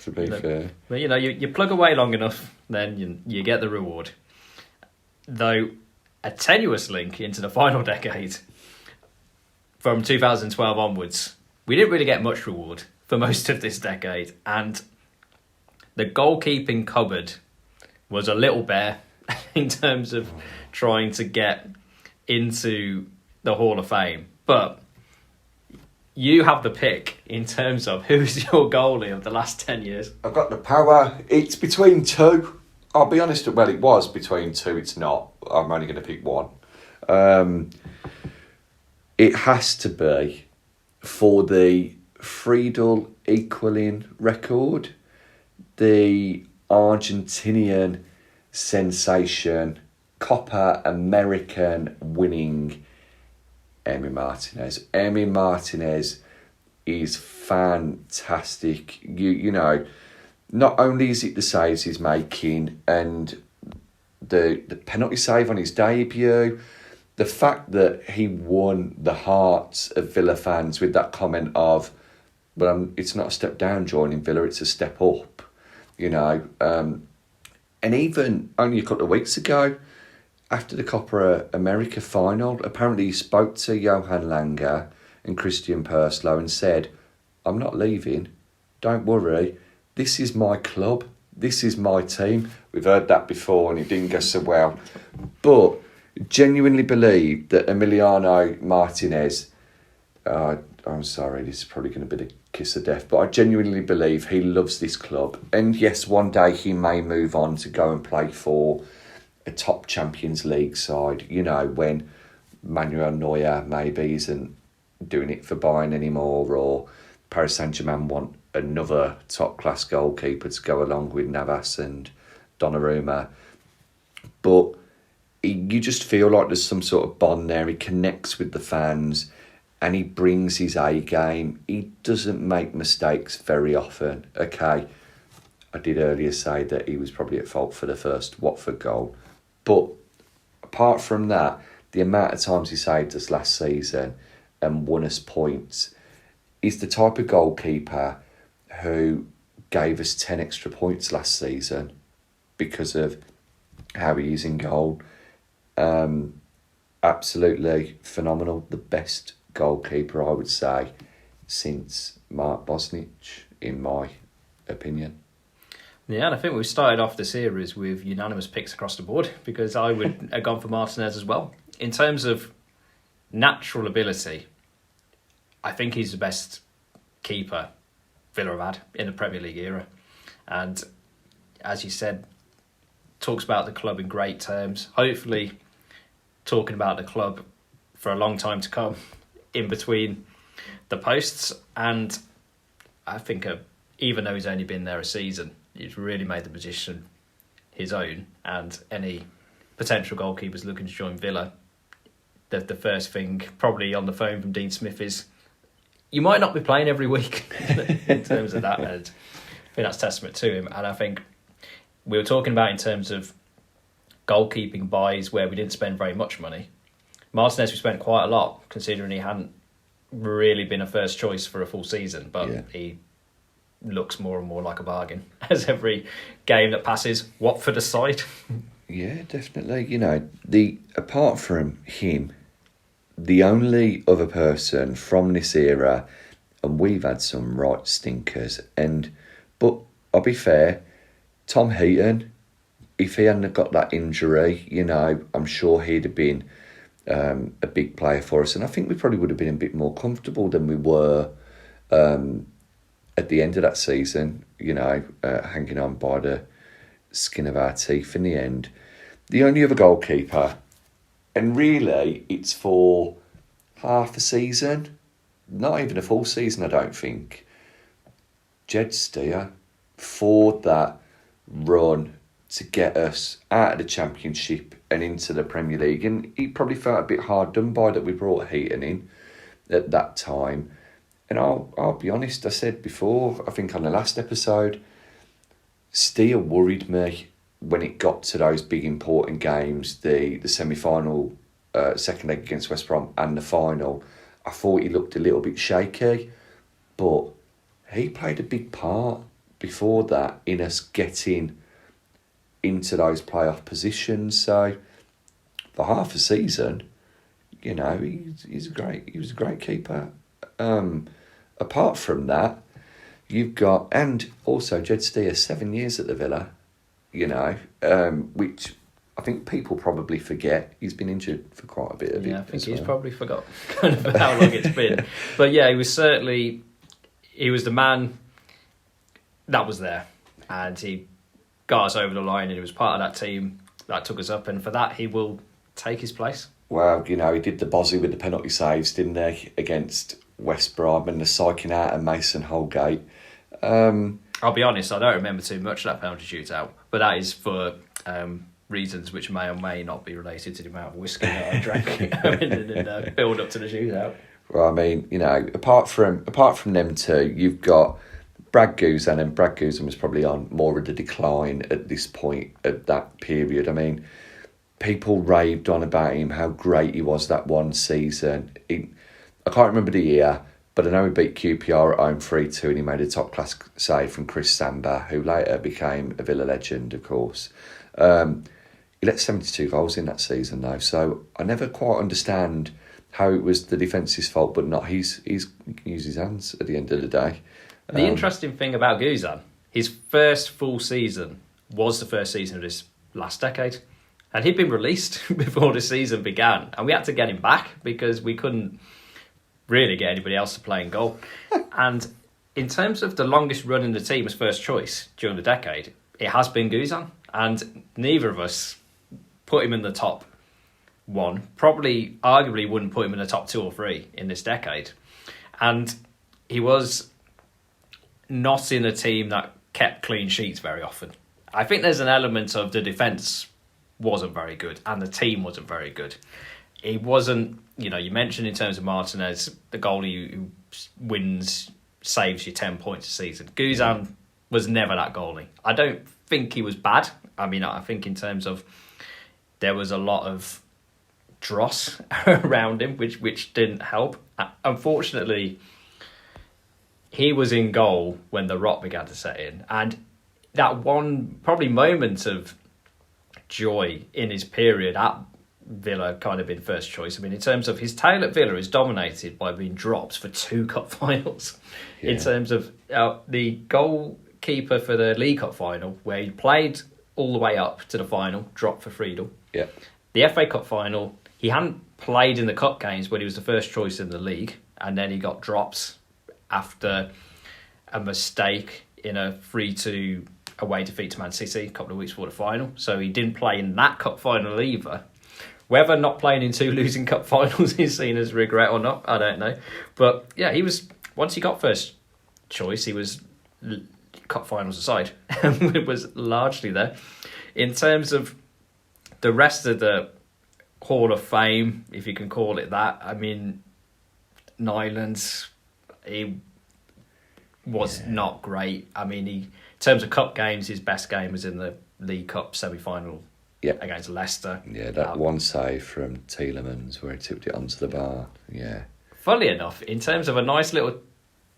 to be fair. But you plug away long enough, then you get the reward. Though a tenuous link into the final decade, from 2012 onwards, we didn't really get much reward for most of this decade, and the goalkeeping cupboard was a little bare in terms of trying to get into the Hall of Fame. But you have the pick in terms of who's your goalie of the last 10 years. I've got the power. It's between 2. I'll be honest, well, it was between 2. It's not. I'm only going to pick one. It has to be for the Friedl equaling record, the Argentinian sensation, Copa American winning Emiliano Martinez. Emiliano Martinez is fantastic. You know, not only is it the saves he's making and the penalty save on his debut, the fact that he won the hearts of Villa fans with that comment of, well, it's not a step down joining Villa, it's a step up, you know. And even only a couple of weeks ago, after the Copa America final, apparently he spoke to Johan Langer and Christian Perslow and said, I'm not leaving, don't worry, this is my club, this is my team. We've heard that before and it didn't go so well. But genuinely believe that Emiliano Martinez, I'm sorry, this is probably going to be the kiss of death, but I genuinely believe he loves this club. And yes, one day he may move on to go and play for a top Champions League side, you know, when Manuel Neuer maybe isn't doing it for Bayern anymore, or Paris Saint-Germain want another top-class goalkeeper to go along with Navas and Donnarumma. But you just feel like there's some sort of bond there. He connects with the fans and he brings his A game. He doesn't make mistakes very often. Okay, I did earlier say that he was probably at fault for the first Watford goal. But apart from that, the amount of times he saved us last season and won us points, he's the type of goalkeeper who gave us 10 extra points last season because of how he is in goal. Absolutely phenomenal. The best goalkeeper, I would say, since Mark Bosnich, in my opinion. Yeah, and I think we started off the series with unanimous picks across the board, because I would have gone for Martinez as well. In terms of natural ability, I think he's the best keeper Villa have had in the Premier League era. And as you said, talks about the club in great terms. Hopefully talking about the club for a long time to come in between the posts. And I think even though he's only been there a season, he's really made the position his own. And any potential goalkeepers looking to join Villa, the first thing probably on the phone from Dean Smith is, you might not be playing every week in terms of that. And I think that's testament to him. And I think we were talking about in terms of goalkeeping buys where we didn't spend very much money. Martinez, we spent quite a lot, considering he hadn't really been a first choice for a full season, but he looks more and more like a bargain as every game that passes, Watford aside. Yeah, definitely. You know, apart from him, the only other person from this era, and we've had some right stinkers, but I'll be fair, Tom Heaton, if he hadn't got that injury, you know, I'm sure he'd have been a big player for us, and I think we probably would have been a bit more comfortable than we were at the end of that season, you know, hanging on by the skin of our teeth in the end. The only other goalkeeper, and really it's for half a season, not even a full season, I don't think, Jed Steer, for that run to get us out of the Championship and into the Premier League. And he probably felt a bit hard done by that we brought Heaton in at that time. And I'll be honest, I said before, I think on the last episode, Steer worried me when it got to those big important games, the semi-final, second leg against West Brom and the final. I thought he looked a little bit shaky, but he played a big part before that in us getting into those playoff positions. So for half a season, you know, he was a great keeper. Apart from that, you've got, and also Jed Steer, 7 years at the Villa, you know, which I think people probably forget. He's been injured for quite a bit of it. Yeah, I think he's probably forgot kind of how long it's been. But yeah, he was the man that was there, and he got us over the line, and he was part of that team that took us up, and for that he will take his place. Well, you know, he did the Bozzy with the penalty saves, didn't he, against West Brom, and the psyching out of Mason Holgate. I'll be honest, I don't remember too much of that penalty shootout, but that is for reasons which may or may not be related to the amount of whiskey that I drank in the build up to the shootout. Well, I mean, you know, apart from them two, you've got Brad Guzan, and Brad Guzan was probably on more of the decline at this point, at that period. I mean, people raved on about him, how great he was that one season. I can't remember the year, but I know he beat QPR at home 3-2 and he made a top-class save from Chris Samba, who later became a Villa legend, of course. He let 72 goals in that season, though, so I never quite understand how it was the defence's fault, but not his. He can use his hands at the end of the day. The interesting thing about Guzan, his first full season was the first season of this last decade. And he'd been released before the season began. And we had to get him back because we couldn't really get anybody else to play in goal. And in terms of the longest run in the team as first choice during the decade, it has been Guzan. And neither of us put him in the top one. Probably, arguably, wouldn't put him in the top 2 or 3 in this decade. And he was not in a team that kept clean sheets very often. I think there's an element of the defence wasn't very good and the team wasn't very good. He wasn't, you mentioned in terms of Martinez, the goalie who wins, saves you 10 points a season. Guzan was never that goalie. I don't think he was bad. I mean, I think in terms of there was a lot of dross around him, which didn't help. Unfortunately, he was in goal when the rot began to set in. And that one probably moment of joy in his period at Villa kind of been first choice. I mean, in terms of his tale at Villa is dominated by being dropped for 2 cup finals. Yeah. In terms of the goalkeeper for the League Cup final, where he played all the way up to the final, dropped for Friedl. Yeah. The FA Cup final, he hadn't played in the cup games when he was the first choice in the league, and then he got dropped after a mistake in a 3-2 away defeat to Man City a couple of weeks before the final. So he didn't play in that cup final either. Whether not playing in 2 losing cup finals is seen as regret or not, I don't know. But yeah, he was, once he got first choice, he was cup finals aside. It was largely there. In terms of the rest of the Hall of Fame, if you can call it that, I mean, Nyland, he was not great. I mean, in terms of cup games, his best game was in the League Cup semi-final against Leicester. Yeah, that one save from Tielemans where he tipped it onto the bar. Yeah. Funnily enough, in terms of a nice little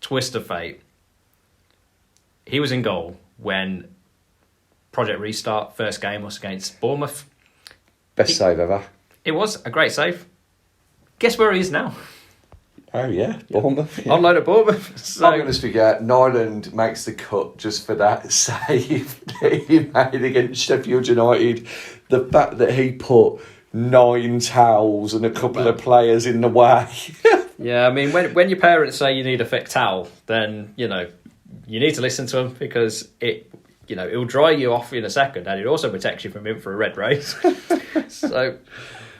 twist of fate, he was in goal when Project Restart, first game was against Bournemouth. Best save ever. It was a great save. Guess where he is now? Oh, yeah, Bournemouth. Yeah. On loan at Bournemouth. So, I'm going to forget, Nyland makes the cut just for that save that he made against Sheffield United. The fact that he put 9 towels and a couple of players in the way. Yeah, I mean, when your parents say you need a thick towel, then, you need to listen to them because it'll dry you off in a second and it also protects you from infrared rays. So,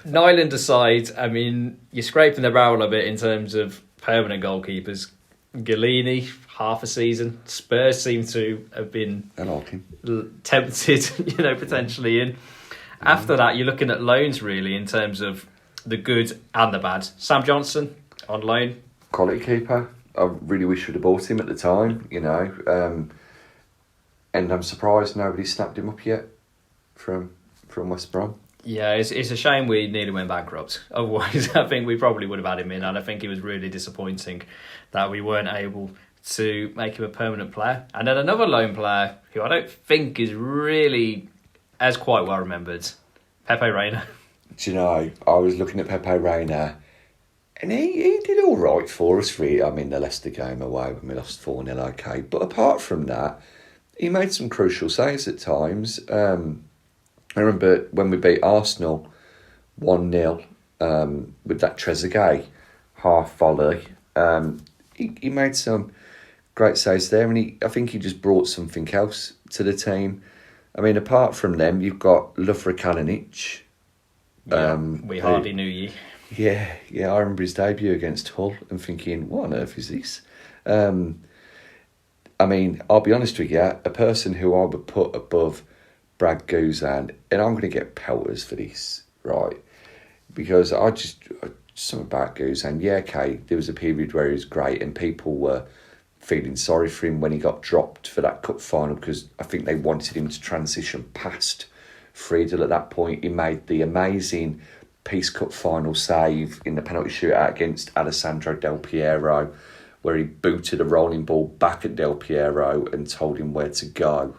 Nyland aside, I mean, you're scraping the barrel a bit in terms of permanent goalkeepers. Galini, half a season. Spurs seem to have been tempted, potentially in. After that, you're looking at loans, really, in terms of the good and the bad. Sam Johnson, on loan. Quality keeper. I really wish we'd have bought him at the time, and I'm surprised nobody snapped him up yet from West Brom. Yeah, it's a shame we nearly went bankrupt. Otherwise, I think we probably would have had him in, and I think it was really disappointing that we weren't able to make him a permanent player. And then another loan player who I don't think is really as quite well remembered, Pepe Reina. Do you know, I was looking at Pepe Reina, and he did all right for us, really. I mean, the Leicester game away when we lost 4-0, okay. But apart from that, he made some crucial saves at times. I remember when we beat Arsenal 1-0 with that Trezeguet half volley. He made some great saves there, and I think he just brought something else to the team. I mean, apart from them, you've got Lovre Kalinic. We hardly knew you. Yeah, I remember his debut against Hull and thinking, what on earth is this? I mean, I'll be honest with you, a person who I would put above Brad Guzan, and I'm going to get pelters for this, right? Because something about Guzan, yeah, okay, there was a period where he was great and people were feeling sorry for him when he got dropped for that cup final, because I think they wanted him to transition past Friedl at that point. He made the amazing Peace Cup final save in the penalty shootout against Alessandro Del Piero, where he booted a rolling ball back at Del Piero and told him where to go.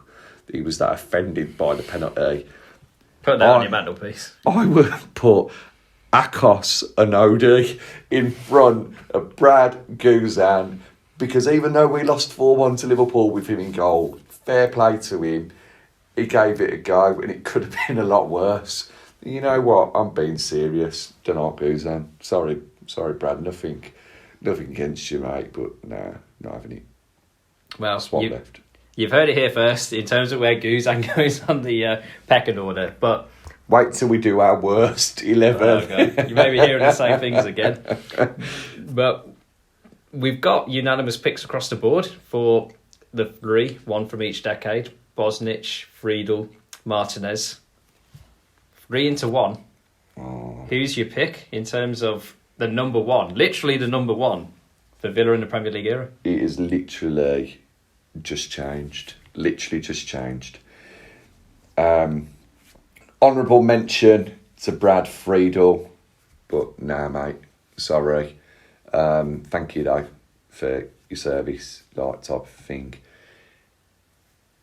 He was that offended by the penalty. Put that on your mantelpiece. I would put Akos Anodi in front of Brad Guzan, because even though we lost 4-1 to Liverpool with him in goal, fair play to him, he gave it a go and it could have been a lot worse. You know what? I'm being serious. Don't know, Guzan. Sorry, Brad. Nothing against you, mate, but nah, not having it. Well, Swap left. You've heard it here first in terms of where Guzan goes on the pecking order, but wait till we do our worst 11. Okay. You may be hearing the same things again. But we've got unanimous picks across the board for the three, one from each decade. Bosnich, Friedl, Martinez. 3 into 1. Oh. Who's your pick in terms of the number one? Literally the number one for Villa in the Premier League era? It is literally just changed. Honourable mention to Brad Friedl, but nah, mate, sorry. Thank you though for your service, like type of thing.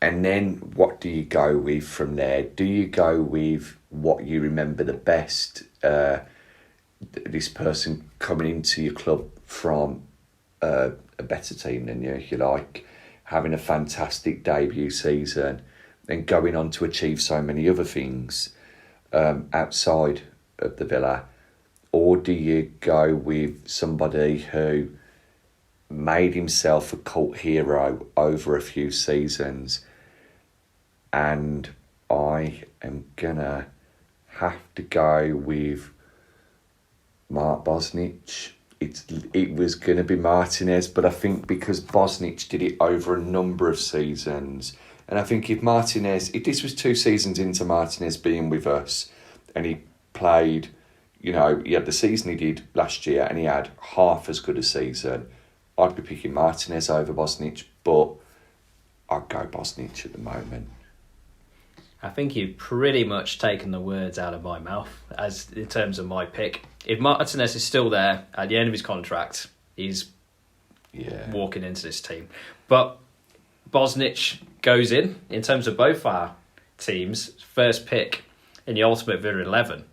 And then what do you go with from there? Do you go with what you remember the best? This person coming into your club from a better team than you, if you like, having a fantastic debut season and going on to achieve so many other things outside of the Villa? Or do you go with somebody who made himself a cult hero over a few seasons? And I am gonna have to go with Mark Bosnich. It was going to be Martinez, but I think because Bosnich did it over a number of seasons, and I think if this was 2 seasons into Martinez being with us, and he played, he had the season he did last year, and he had half as good a season, I'd be picking Martinez over Bosnich, but I'd go Bosnich at the moment. I think you've pretty much taken the words out of my mouth as in terms of my pick. If Martinez is still there at the end of his contract, he's walking into this team. But Bosnich goes in terms of both our teams, first pick in the Ultimate Villa 11.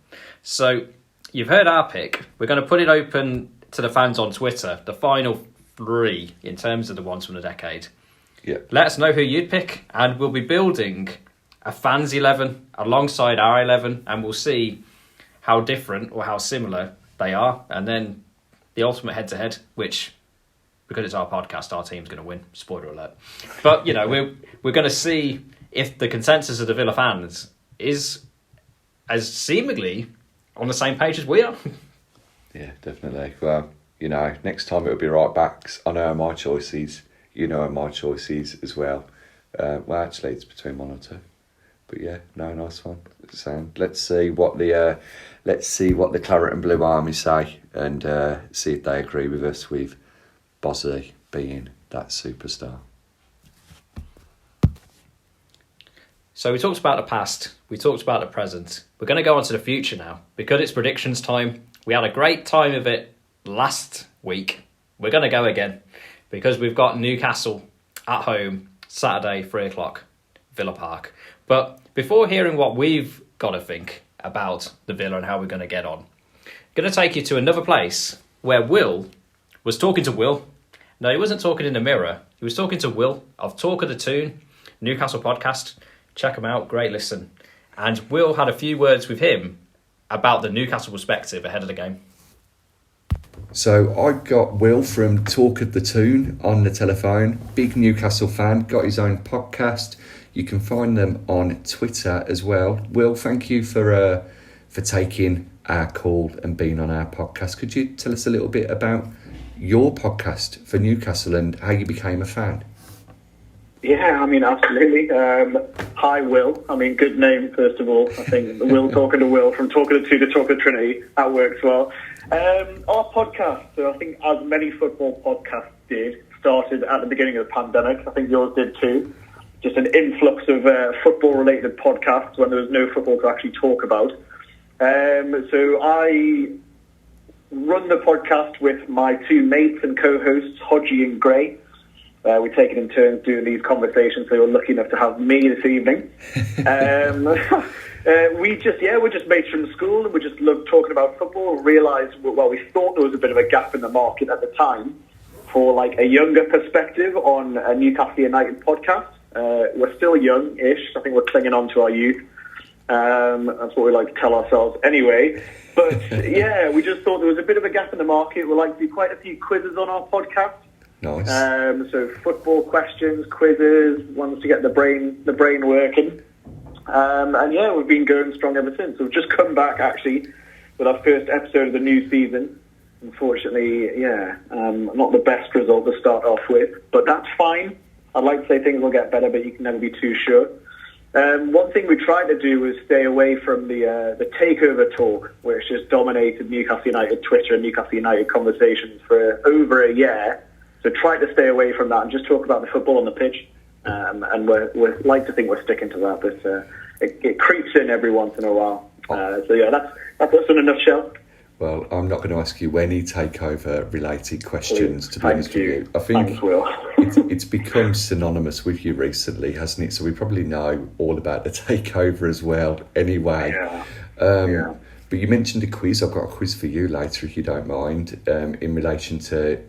So you've heard our pick. We're going to put it open to the fans on Twitter, the final 3 in terms of the ones from the decade. Yeah. Let us know who you'd pick, and we'll be building a fans 11 alongside our 11, and we'll see how different or how similar they are, and then the ultimate head-to-head, which, because it's our podcast, our team's going to win. Spoiler alert. But, we're going to see if the consensus of the Villa fans is as seemingly on the same page as we are. Yeah, definitely. Well, next time it'll be right backs. I know my choices. You know my choices as well. Well, actually, it's between 1 or 2. But yeah, no, nice one. So let's see what the Claret and Blue Army say, and see if they agree with us with Bozzy being that superstar. So we talked about the past, we talked about the present. We're going to go on to the future now. Because it's predictions time, we had a great time of it last week. We're going to go again, because we've got Newcastle at home, Saturday, 3:00, Villa Park. But before hearing what we've got to think about the Villa and how we're going to get on, I'm going to take you to another place where Will was talking to Will. No, he wasn't talking in the mirror. He was talking to Will of Talk of the Toon, Newcastle podcast. Check him out. Great listen. And Will had a few words with him about the Newcastle perspective ahead of the game. So I got Will from Talk of the Toon on the telephone. Big Newcastle fan. Got his own podcast. You can find them on Twitter as well. Will, thank you for taking our call and being on our podcast. Could you tell us a little bit about your podcast for Newcastle and how you became a fan? Yeah, absolutely. Hi, Will. Good name, first of all. I think Will talking to Will, from Talking to Talk of Trinity, that works well. Our podcast, so I think as many football podcasts did, started at the beginning of the pandemic. I think yours did too. Just an influx of football-related podcasts when there was no football to actually talk about. So I run the podcast with my two mates and co-hosts, Hodgie and Gray. We take it in turns doing these conversations. They were lucky enough to have me this evening. We're just mates from school, and we just loved talking about football. Realised, well, we thought there was a bit of a gap in the market at the time for like a younger perspective on a Newcastle United podcast. We're still young-ish. I think we're clinging on to our youth. That's what we like to tell ourselves anyway. But yeah, we just thought there was a bit of a gap in the market. We like to do quite a few quizzes on our podcast. Nice. So football questions, quizzes, ones to get the brain working. And yeah, we've been going strong ever since. So we've just come back actually with our first episode of the new season. Unfortunately, not the best result to start off with, but that's fine. I'd like to say things will get better, but you can never be too sure. One thing we tried to do was stay away from the takeover talk, which just dominated Newcastle United Twitter and Newcastle United conversations for over a year. So try to stay away from that and just talk about the football on the pitch. And we're like to think we're sticking to that, but it creeps in every once in a while. So yeah, that's us in a nutshell. Well, I'm not going to ask you any takeover-related questions, to be honest with you. I think Thanks, Will. it's become synonymous with you recently, hasn't it? So we probably know all about the takeover as well anyway. Yeah. But you mentioned a quiz. I've got a quiz for you later, if you don't mind, in relation to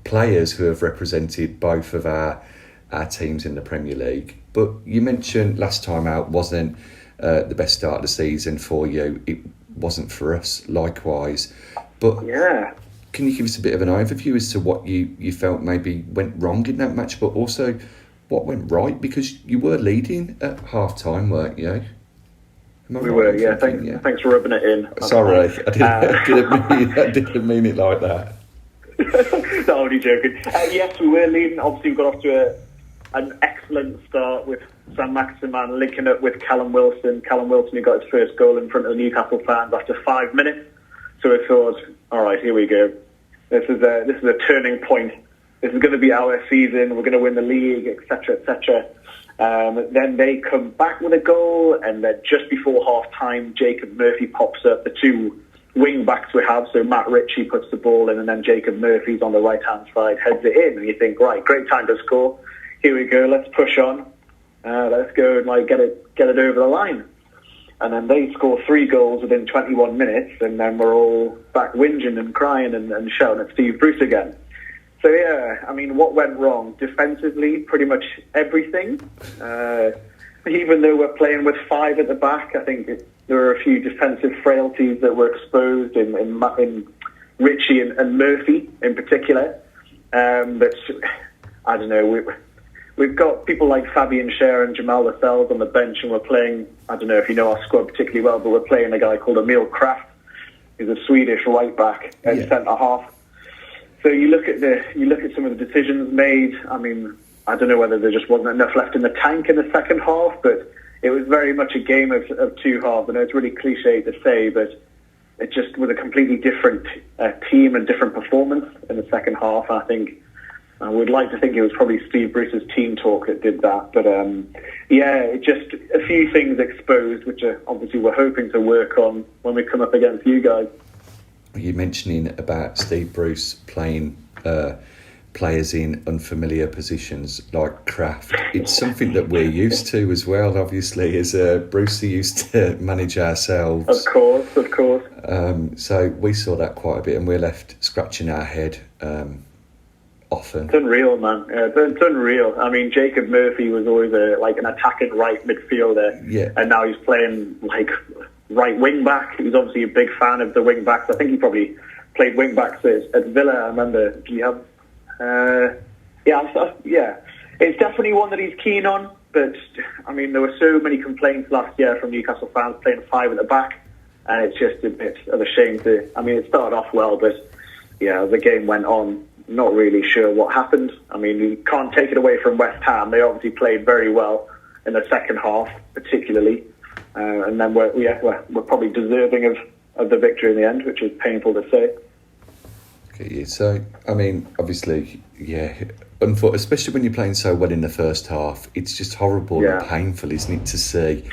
players who have represented both of our teams in the Premier League. But you mentioned last time out wasn't the best start of the season for you. It wasn't for us, likewise. But yeah, can you give us a bit of an overview as to what you felt maybe went wrong in that match, but also what went right? Because you were leading at half-time, weren't you? We were, yeah. Thanks for rubbing it in. Sorry, I didn't mean it like that. No, only joking. Yes, we were leading. Obviously, we got off to an excellent start with Sam Maximan linking up with Callum Wilson. Callum Wilson, who got his first goal in front of the Newcastle fans after 5 minutes. So we thought, all right, here we go. This is a turning point. This is going to be our season. We're going to win the league, etc., etc. Then they come back with a goal, and then just before half-time, Jacob Murphy pops up. The two wing-backs we have, so Matt Ritchie puts the ball in, and then Jacob Murphy's on the right-hand side, heads it in, and you think, right, great time to score. Here we go, let's push on. Let's go and get it over the line. And then they score 3 goals within 21 minutes, and then we're all back whinging and crying and shouting at Steve Bruce again. So yeah, I mean, what went wrong? Defensively, pretty much everything. Even though we're playing with 5 at the back, I think there were a few defensive frailties that were exposed in Ritchie and Murphy in particular. But I don't know, we've got people like Fabian Schär and Jamal Lascelles on the bench, and we're playing, I don't know if you know our squad particularly well, but we're playing a guy called Emil Kraft, who's a Swedish right back and centre half. So you look at some of the decisions made. I mean, I don't know whether there just wasn't enough left in the tank in the second half, but it was very much a game of two halves. I know it's really cliche to say, but it just was a completely different team and different performance in the second half. I think I would like to think it was probably Steve Bruce's team talk that did that. But it just a few things exposed, which obviously we're hoping to work on when we come up against you guys. You're mentioning about Steve Bruce playing players in unfamiliar positions like Kraft. It's something that we're used to as well, obviously, as Brucey used to manage ourselves. Of course. So we saw that quite a bit, and we're left scratching our head often. It's unreal, man. It's unreal. I mean, Jacob Murphy was always an attacking right midfielder, and now he's playing right wing back. He's obviously a big fan of the wing backs. I think he probably played wing backs at Villa. I remember. Do you have? It's definitely one that he's keen on. But I mean, there were so many complaints last year from Newcastle fans playing 5 at the back, and it's just a bit of a shame to. I mean, it started off well, but as the game went on, not really sure what happened. I mean, you can't take it away from West Ham. They obviously played very well in the second half, particularly. And then we're probably deserving of the victory in the end, which is painful to say. Get you. So, I mean, obviously, yeah, especially when you're playing so well in the first half, it's just horrible and painful, isn't it, to see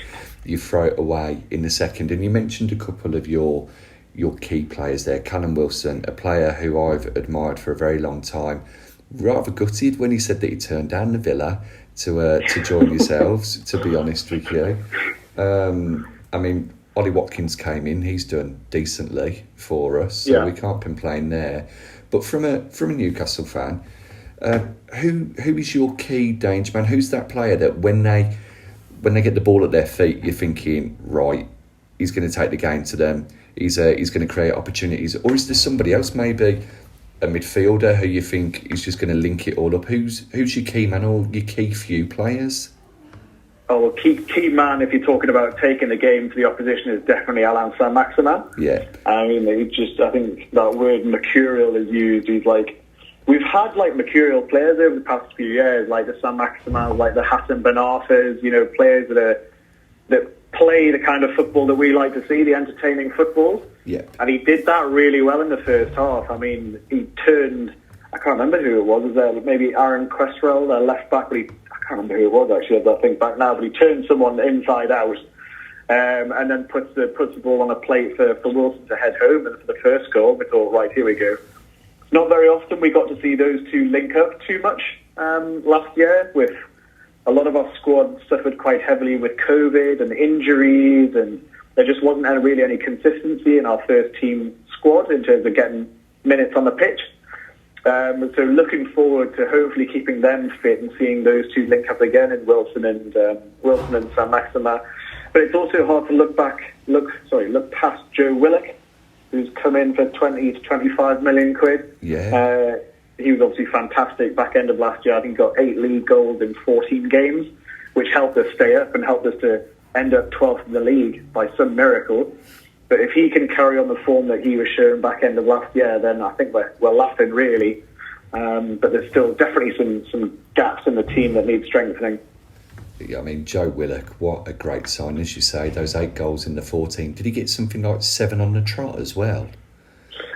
you throw it away in the second. And you mentioned a couple of your key players there. Callum Wilson, a player who I've admired for a very long time, rather gutted when he said that he turned down the Villa to join yourselves, to be honest with you. I mean, Ollie Watkins came in, he's done decently for us, so we can't complain there. But from a Newcastle fan, who is your key danger man? Who's that player that when they get the ball at their feet, you're thinking, right, he's going to take the game to them, he's going to create opportunities? Or is there somebody else, maybe a midfielder, who you think is just going to link it all up? Who's your key man or your key few players? Oh, well, key man, if you're talking about taking the game to the opposition, is definitely Alain Saint-Maximin. Yeah. I mean, I think that word mercurial is used. He's like, we've had like mercurial players over the past few years, like the Saint-Maximin, like the Hassan Ben Arfa's, players that play the kind of football that we like to see, the entertaining football. Yeah. And he did that really well in the first half. I mean, he turned, I can't remember who it was maybe Aaron Questrell, their left back, but I can't remember who it was actually, as I think back now, but he turned someone inside out and then puts the ball on a plate for Wilson to head home. And for the first goal, we thought, right, here we go. Not very often we got to see those two link up too much last year. With a lot of our squad suffered quite heavily with COVID and injuries, and there just wasn't really any consistency in our first team squad in terms of getting minutes on the pitch. So looking forward to hopefully keeping them fit and seeing those two link up again in Wilson and Saint-Maximin. But it's also hard to look past Joe Willock, who's come in for 20 to 25 million quid. Yeah. He was obviously fantastic back end of last year. I think he got 8 league goals in 14 games, which helped us stay up and helped us to end up 12th in the league by some miracle. But if he can carry on the form that he was showing back end of last year, then I think we're laughing, really. But there's still definitely some gaps in the team that need strengthening. I mean, Joe Willock, what a great sign, as you say, those 8 goals in the 14. Did he get something like 7 on the trot as well?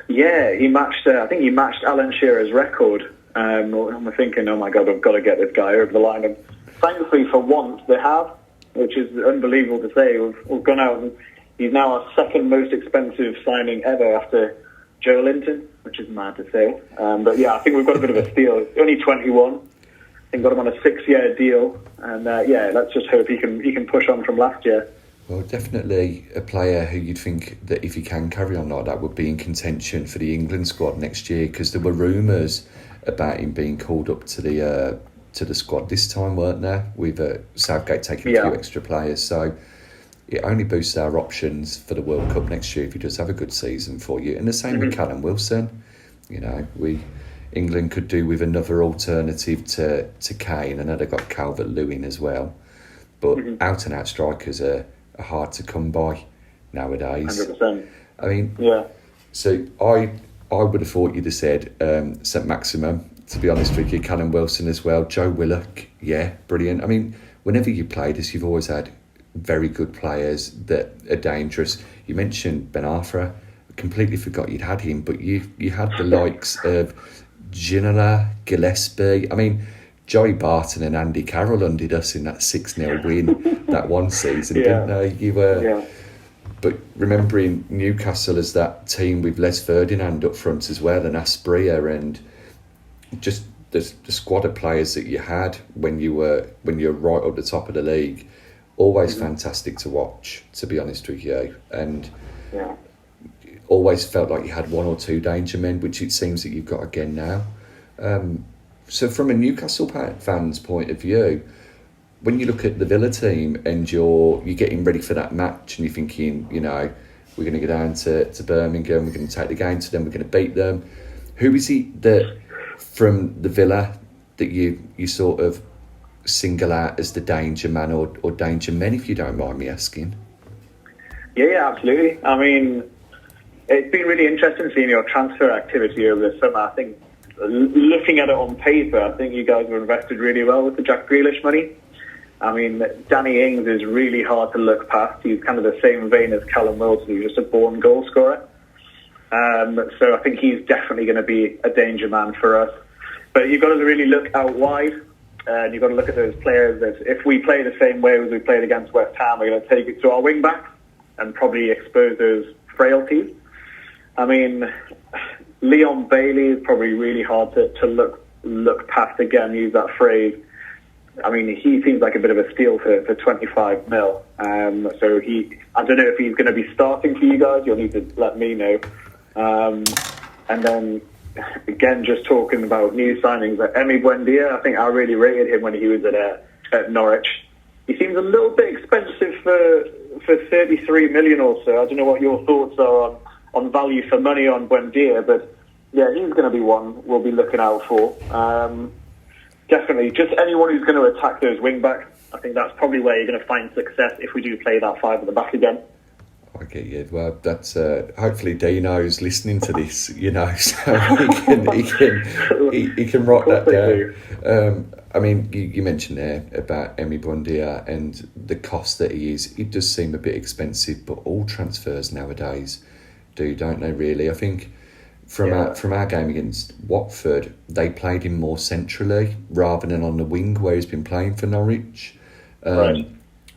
Yeah, he matched. I think he matched Alan Shearer's record. I'm thinking, oh my God, I've got to get this guy over the line. And thankfully, for once, they have, which is unbelievable to say. We've gone out and he's now our second most expensive signing ever after Joe Linton, which is mad to say. But yeah, I think we've got a bit of a steal. He's only 21. I think got him on a 6-year deal. And let's just hope he can push on from last year. Well, definitely a player who you'd think that if he can carry on like that would be in contention for the England squad next year, because there were rumours about him being called up to the squad this time, weren't there? With Southgate taking a few extra players. So it only boosts our options for the World Cup next year if he does have a good season for you. And the same with Callum Wilson. England could do with another alternative to Kane. I know they've got Calvert-Lewin as well. But out-and-out strikers are hard to come by nowadays. 100%. I mean, so I would have thought you'd have said Saint-Maximin, to be honest with you, Callum Wilson as well, Joe Willock, brilliant. I mean, whenever you played us, you've always had very good players that are dangerous. You mentioned Ben Arfa, completely forgot you'd had him, but you had the likes of Ginola, Gillespie. I mean, Joey Barton and Andy Carroll undid us in that 6-0 win that one season, didn't they? But remembering Newcastle as that team with Les Ferdinand up front as well, and Aspria, and just the squad of players that you had when you were right at the top of the league, always fantastic to watch, to be honest with you. And always felt like you had 1 or 2 danger men, which it seems that you've got again now. So from a Newcastle fan's point of view, when you look at the Villa team and you're getting ready for that match and you're thinking, we're going to go down to Birmingham, we're going to take the game to them, we're going to beat them. Who is it that from the Villa that you sort of single out as the danger man or danger men, if you don't mind me asking? Yeah, absolutely. I mean, it's been really interesting seeing your transfer activity over the summer. I think looking at it on paper, I think you guys were invested really well with the Jack Grealish money. I mean, Danny Ings is really hard to look past. He's kind of the same vein as Callum Wilson. He's just a born goal scorer. So I think he's definitely going to be a danger man for us. But you've got to really look out wide, and you've got to look at those players that if we play the same way as we played against West Ham, we're going to take it to our wing backs and probably expose those frailties. I mean, Leon Bailey is probably really hard to look past again, use that phrase. I mean, he seems like a bit of a steal for 25 mil. So I don't know if he's going to be starting for you guys. You'll need to let me know. And then, again, just talking about new signings, like Emi Buendia, I think I really rated him when he was at Norwich. He seems a little bit expensive for 33 million or so. I don't know what your thoughts are on value for money on Buendia, but yeah, he's going to be one we'll be looking out for. Definitely, just anyone who's going to attack those wing backs. I think that's probably where you're going to find success if we do play that five at the back again. I get you. Well, that's hopefully Dino's listening to this, so he can write that down. I mean, you mentioned there about Emi Buendia and the cost that he is. It does seem a bit expensive, but all transfers nowadays do, don't they? Really, I think. From our game against Watford, they played him more centrally rather than on the wing where he's been playing for Norwich. Right.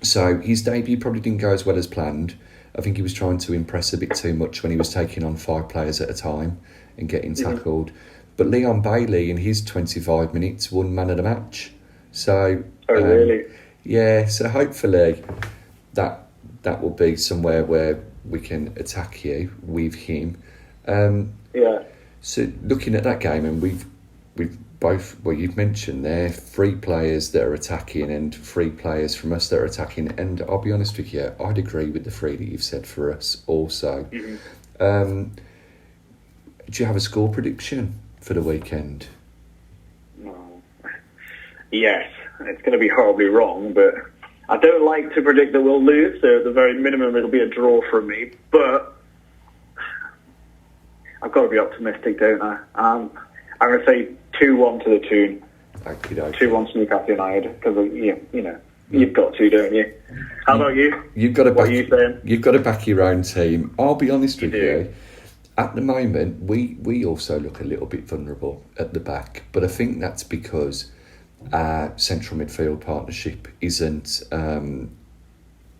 So his debut probably didn't go as well as planned. I think he was trying to impress a bit too much when he was taking on 5 players at a time and getting tackled. But Leon Bailey, in his 25 minutes, won man of the match. So, really? Yeah, so hopefully that will be somewhere where we can attack you with him. Yeah. So looking at that game, and we've both, well, you've mentioned there 3 players that are attacking and 3 players from us that are attacking. And I'll be honest with you, I'd agree with the 3 that you've said for us also. Mm-hmm. Do you have a score prediction for the weekend? Oh. Yes, it's going to be horribly wrong, but I don't like to predict that we'll lose. So at the very minimum, it'll be a draw from me. But I've got to be optimistic, don't I? I'm going to say 2-1 to the Toon. 2-1 to Newcastle United, because you've got to, don't you? How about you? What are you saying? You've got to back your own team. I'll be honest with you. At the moment, we also look a little bit vulnerable at the back, but I think that's because our central midfield partnership isn't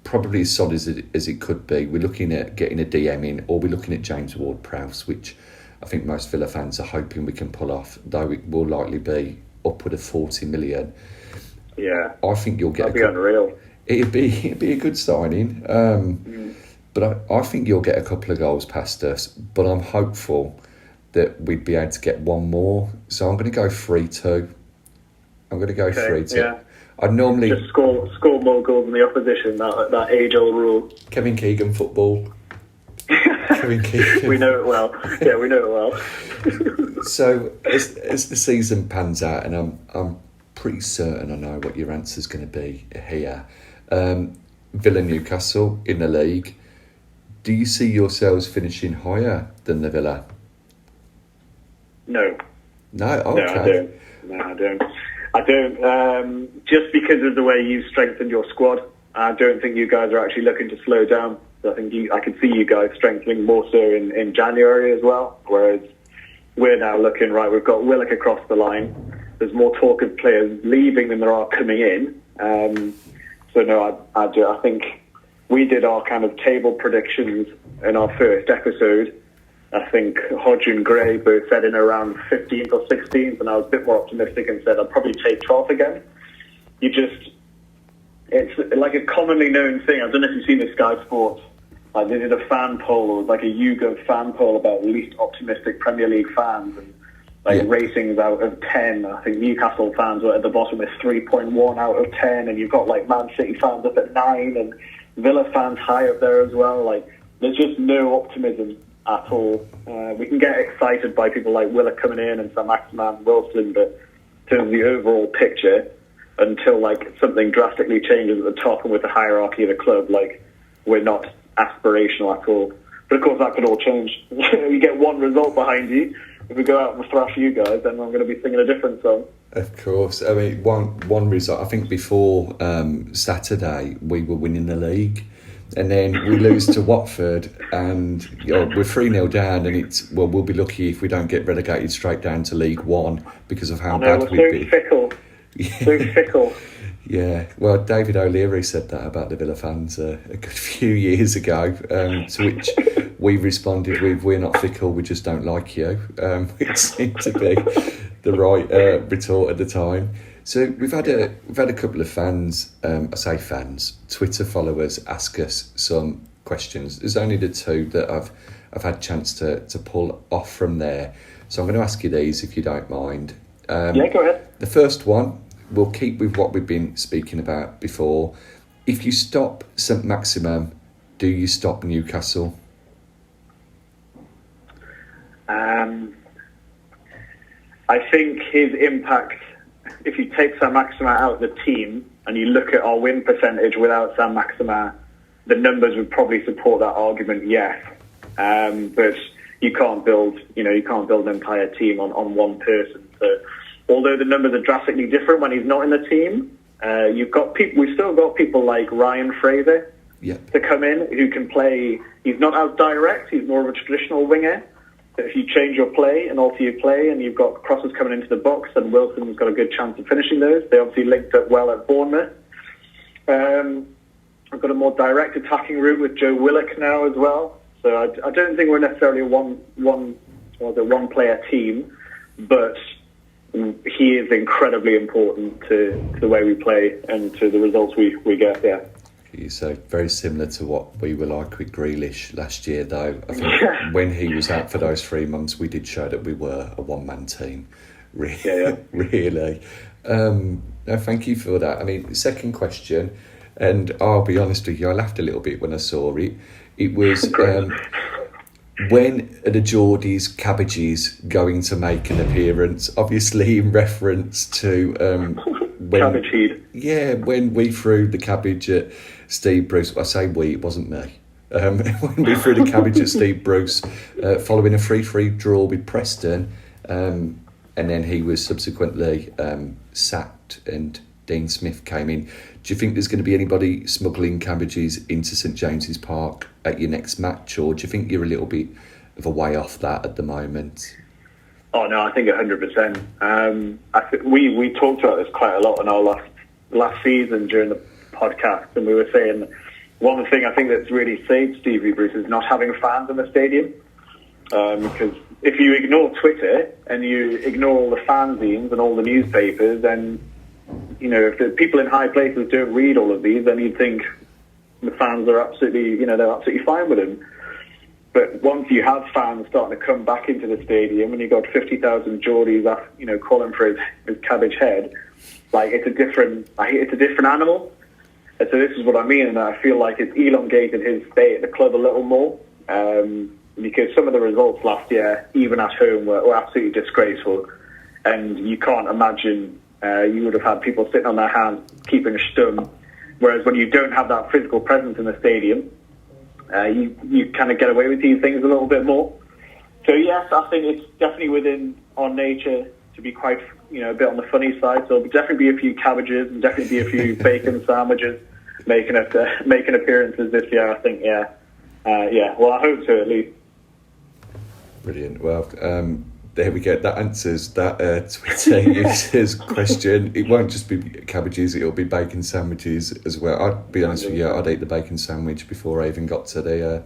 probably as solid as it could be. We're looking at getting a DM in, or we're looking at James Ward-Prowse, which I think most Villa fans are hoping we can pull off, though it will likely be upward of 40 million. Yeah, I think you'll get. That'd be unreal. It'd be a good signing, but I think you'll get a couple of goals past us. But I'm hopeful that we'd be able to get one more. So I'm going to go 3-2. I'm going to go 3-2. Yeah. I'd normally just score more goals than the opposition. That age-old rule. Kevin Keegan football. Kevin Keegan. We know it well. Yeah, we know it well. So as the season pans out, and I'm pretty certain I know what your answer's going to be here. Villa Newcastle in the league. Do you see yourselves finishing higher than the Villa? No. No. Okay. No, I don't. Just because of the way you've strengthened your squad, I don't think you guys are actually looking to slow down. I think I could see you guys strengthening more so in January as well, whereas we're now looking, right, we've got Willock across the line. There's more talk of players leaving than there are coming in. So no, I do. I think we did our kind of table predictions in our first episode. I think Hodge and Gray both said in around 15th or 16th, and I was a bit more optimistic and said I'd probably take 12th again. It's like a commonly known thing. I don't know if you've seen the Sky Sports. Like they did a fan poll, or like a YouGov fan poll about least optimistic Premier League fans, and ratings out of 10. I think Newcastle fans were at the bottom with 3.1 out of 10, and you've got like Man City fans up at 9, and Villa fans high up there as well. Like there's just no optimism at all. We can get excited by people like Willa coming in and Sam Maximan, Wilson, but in terms of the overall picture, until like something drastically changes at the top and with the hierarchy of the club, like we're not aspirational at all. But of course that could all change. You get one result behind you. If we go out and thrash you guys, then I'm going to be singing a different song. Of course. I mean, one result. I think before Saturday we were winning the league, and then we lose to Watford, and we're 3-0 down, and we'll be lucky if we don't get relegated straight down to League One because of how bad we've been. Fickle. Yeah. So fickle. Yeah, well, David O'Leary said that about the Villa fans a good few years ago, to which we responded with, "We're not fickle, we just don't like you," which seemed to be the right retort at the time. So we've had a couple of fans, I say fans, Twitter followers ask us some questions. There's only the two that I've had a chance to pull off from there. So I'm going to ask you these if you don't mind. Yeah, go ahead. The first one, we'll keep with what we've been speaking about before. If you stop St Maximin, do you stop Newcastle? I think his impact, if you take St Maximin out of the team and you look at our win percentage without St Maximin, the numbers would probably support that argument, yes. But you can't build an entire team on one person. So, although the numbers are drastically different when he's not in the team, we've still got people like Ryan Fraser to come in who can play. He's not as direct. He's more of a traditional winger. But if you change your play and alter your play, and you've got crosses coming into the box, then Wilson's got a good chance of finishing those. They obviously linked up well at Bournemouth. I've got a more direct attacking route with Joe Willock now as well. So I don't think we're necessarily a one player team, but he is incredibly important to the way we play and to the results we get there. So very similar to what we were like with Grealish last year, though. I think when he was out for those 3 months, we did show that we were a one-man team. Really. No, thank you for that. I mean, second question, and I'll be honest with you, I laughed a little bit when I saw it. It was when are the Geordies Cabbages going to make an appearance? Obviously, in reference to Cabbage Heed. Yeah, when we threw the cabbage at Steve Bruce. I say we, it wasn't me. When we threw the cabbage at Steve Bruce, following a 3-3 draw with Preston, and then he was subsequently sacked and Dean Smith came in. Do you think there's going to be anybody smuggling cabbages into St James's Park at your next match, or do you think you're a little bit of a way off that at the moment? Oh no, I think 100%. I think we talked about this quite a lot in our last season during the podcast, and we were saying one thing I think that's really saved Stevie Bruce is not having fans in the stadium. Because if you ignore Twitter and you ignore all the fanzines and all the newspapers, then if the people in high places don't read all of these, then you'd think the fans are absolutely fine with him. But once you have fans starting to come back into the stadium, and you've got 50,000 Geordies, calling for his cabbage head, like it's a different animal. And so this is what I mean, and I feel like it's elongated his stay at the club a little more, because some of the results last year, even at home, were absolutely disgraceful, and you can't imagine you would have had people sitting on their hands keeping stum. Whereas when you don't have that physical presence in the stadium, you kind of get away with these things a little bit more. So yes, I think it's definitely within our nature to be quite, a bit on the funny side. So there'll definitely be a few cabbages and definitely be a few bacon sandwiches making appearances this year. I think, yeah. Well, I hope so at least. Brilliant. Well, there we go. That answers that Twitter user's question. It won't just be cabbages; it'll be bacon sandwiches as well. I'd be honest with you, I'd eat the bacon sandwich before I even got to the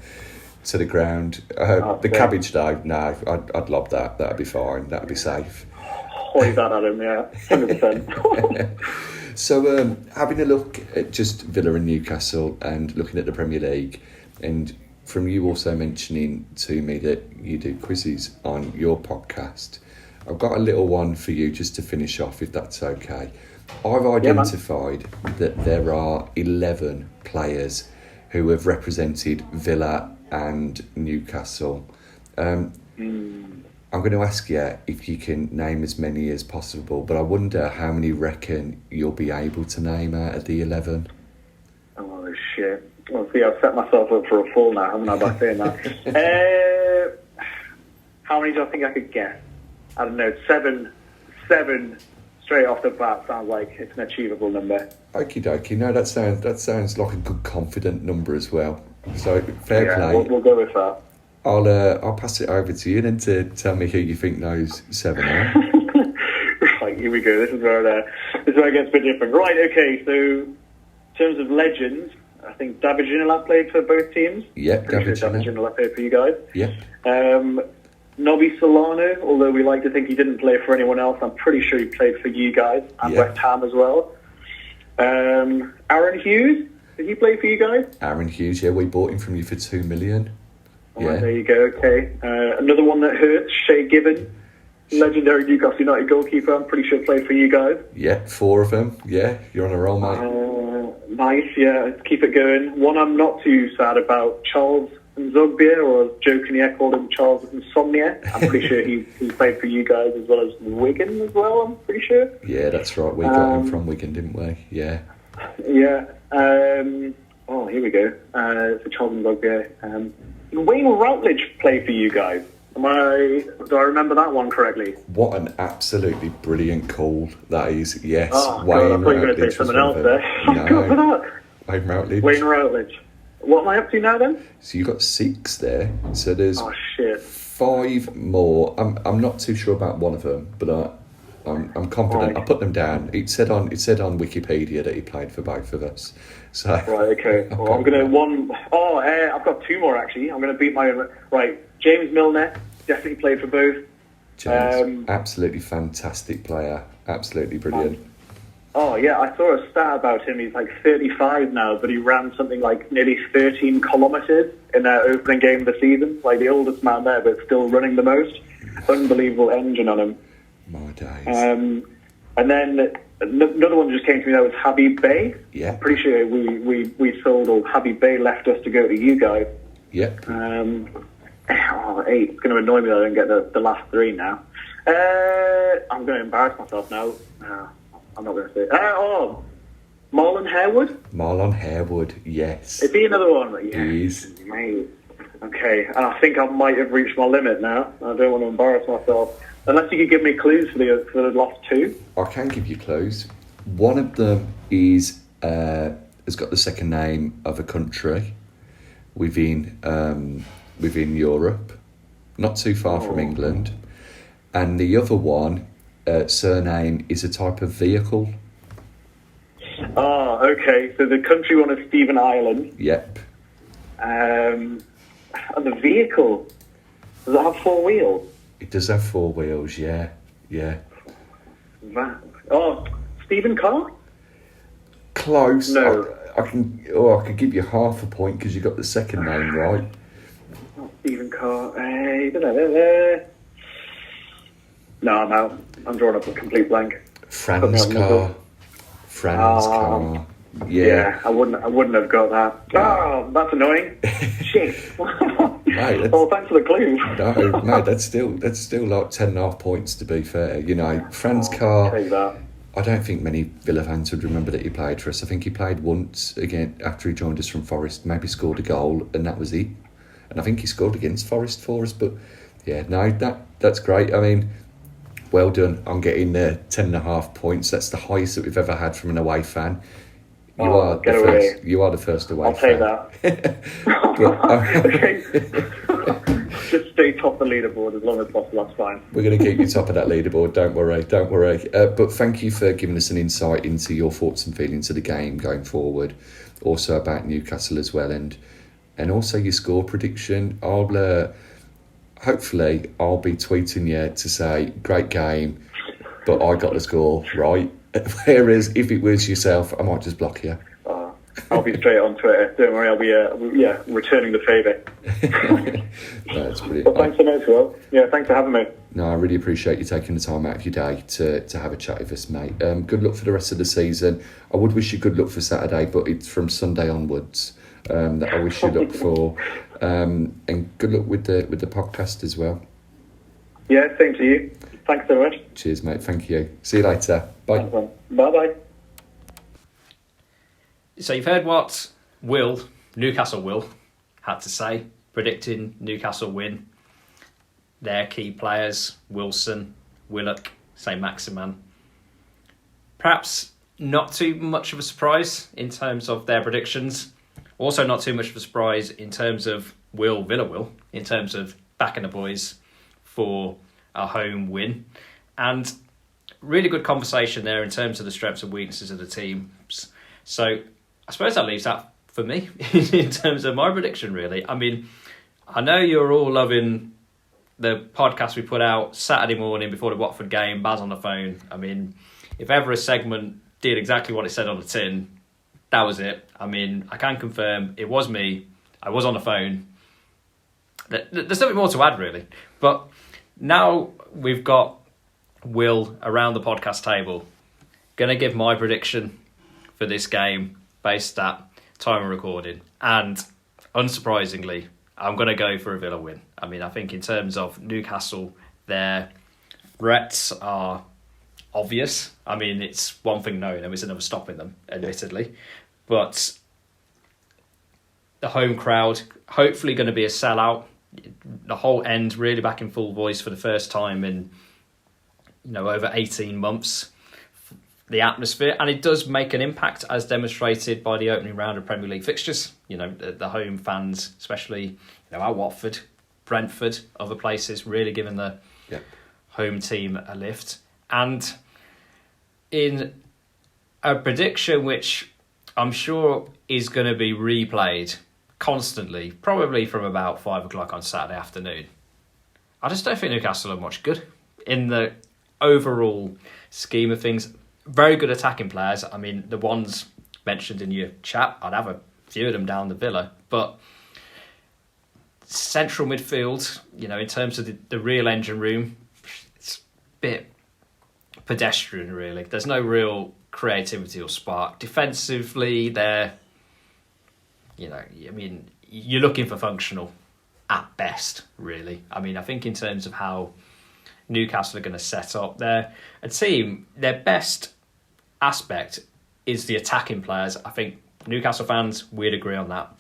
ground. The cabbage though, no, I'd lob that. That'd be fine. That'd be safe. Hoy that at him, yeah, 100%. So, having a look at just Villa and Newcastle, and looking at the Premier League, and from you also mentioning to me that you do quizzes on your podcast, I've got a little one for you just to finish off, if that's okay. I've identified that there are 11 players who have represented Villa and Newcastle. I'm going to ask you if you can name as many as possible, but I wonder how many reckon you'll be able to name out of the 11. Oh, shit. Well, see, I've set myself up for a fall now, haven't I, by saying that? How many do I think I could guess? I don't know, seven straight off the bat sounds like it's an achievable number. Okie dokie. No, that sounds like a good confident number as well. So fair play. We'll go with that. I'll pass it over to you then to tell me who you think those 7 are. Right, here we go. This is where it gets a bit different. Right, okay. So in terms of legends, I think David Ginola played for both teams. Yep, David Ginola played for you guys. Yep. Nobby Solano, although we like to think he didn't play for anyone else, I'm pretty sure he played for you guys and West Ham as well. Aaron Hughes, did he play for you guys? Aaron Hughes, yeah, we bought him from you for $2 million. Yeah. Right, there you go, okay. Another one that hurts, Shay Gibbon, legendary Newcastle United goalkeeper, I'm pretty sure played for you guys. Yeah, 4 of them. Yeah, you're on a roll, mate. Nice, yeah, let's keep it going. One I'm not too sad about, Charles Nzogbia, or jokingly I called him Charles Insomnia. I'm pretty sure he played for you guys as well as Wigan as well, I'm pretty sure. Yeah, that's right. We got him from Wigan, didn't we? Yeah. Yeah. Here we go. So Charles Nzogbia. Wayne Routledge played for you guys. Do I remember that one correctly? What an absolutely brilliant call that is. Yes. Oh, Wayne God, I thought you were going to say something else there. No. Wayne Routledge. Wayne Routledge. What am I up to now then? So you got 6 there. So there's 5 more. I'm not too sure about one of them, but I'm confident. Right. I put them down. It said on Wikipedia that he played for both of us. So right, okay. Well, I'm gonna I've got 2 more actually. I'm gonna beat my right. James Milner definitely played for both. James, absolutely fantastic player. Absolutely brilliant. Oh yeah, I saw a stat about him. He's like 35 now, but he ran something like nearly 13 kilometres in their opening game of the season. Like the oldest man there, but still running the most. Unbelievable engine on him. My days. And then another one that just came to me there was Habib Bey. Yeah. Pretty sure we sold, or Habib Bey left us to go to you guys. Yep. 8. It's going to annoy me that I don't get the last 3 now. I'm going to embarrass myself now. I'm not going to say it. Marlon Harewood? Marlon Harewood, yes. Is he another one? Yeah. He is. Mate. Okay, and I think I might have reached my limit now. I don't want to embarrass myself. Unless you could give me clues for the last 2. I can give you clues. One of them is has got the second name of a country within Europe, not too far from England, and the other one surname is a type of vehicle. Okay. So the country one is Stephen Ireland. Yep. And the vehicle, does it have 4 wheels? It does have 4 wheels. Yeah. Stephen Carr? Close. No. I could give you half a point because you got the second name right. Stephen Carr. No, I'm out. I'm drawing up a complete blank. Franz Carr. Yeah. I wouldn't have got that. Oh, that's annoying. Shit. Mate, thanks for the clue. No, that's still like 10.5 points to be fair. You know, Franz Carr. Take that. I don't think many Villa fans would remember that he played for us. I think he played once again after he joined us from Forest, maybe scored a goal, and that was it. And I think he scored against Forest for us. But yeah, no, that's great. I mean, well done on getting 10.5 points. That's the highest that we've ever had from an away fan. You are the first away I'll fan. take that. Okay. Just stay top of the leaderboard as long as possible, that's fine. We're going to keep you top of that leaderboard, don't worry. But thank you for giving us an insight into your thoughts and feelings of the game going forward. Also about Newcastle as well, and also your score prediction. Hopefully I'll be tweeting you to say, great game, but I got the score right. Whereas if it was yourself, I might just block you. I'll be straight on Twitter. Don't worry, I'll be returning the favour. No, that's brilliant. Well, thanks so much, Will. Yeah, thanks for having me. No, I really appreciate you taking the time out of your day to have a chat with us, mate. Good luck for the rest of the season. I would wish you good luck for Saturday, but it's from Sunday onwards that I wish you luck for. And good luck with the podcast as well. Yeah, same to you. Thanks so much. Cheers, mate. Thank you. See you later. Bye. Bye-bye. So you've heard what Newcastle Will, had to say, predicting Newcastle win. Their key players, Wilson, Willock, St. Maximan. perhaps not too much of a surprise in terms of their predictions. Also not too much of a surprise in terms of Villa will, in terms of backing the boys for a home win. And really good conversation there in terms of the strengths and weaknesses of the teams. So I suppose that leaves that for me in terms of my prediction, really. I mean, I know you're all loving the podcast we put out Saturday morning before the Watford game, Baz on the phone. I mean, if ever a segment did exactly what it said on the tin, that was it. I mean, I can confirm it was me. I was on the phone. There's nothing more to add, really. But now we've got Will around the podcast table. Going to give my prediction for this game based at time of recording. And unsurprisingly, I'm going to go for a Villa win. I mean, I think in terms of Newcastle, their threats are obvious. I mean, it's one thing knowing them, it's another stopping them, admittedly. But the home crowd, hopefully going to be a sellout. The whole end really back in full voice for the first time in, over 18 months. The atmosphere, and it does make an impact as demonstrated by the opening round of Premier League fixtures. The home fans, especially at Watford, Brentford, other places, really giving the home team a lift. And in a prediction which I'm sure is going to be replayed constantly, probably from about 5 o'clock on Saturday afternoon, I just don't think Newcastle are much good in the overall scheme of things. Very good attacking players. I mean, the ones mentioned in your chat, I'd have a few of them down the Villa. But central midfield, in terms of the real engine room, it's a bit pedestrian, really. There's no real creativity or spark. Defensively, they're, you're looking for functional at best, really. I mean, I think in terms of how Newcastle are going to set up. They're a team, their best aspect is the attacking players. I think Newcastle fans, we'd agree on that.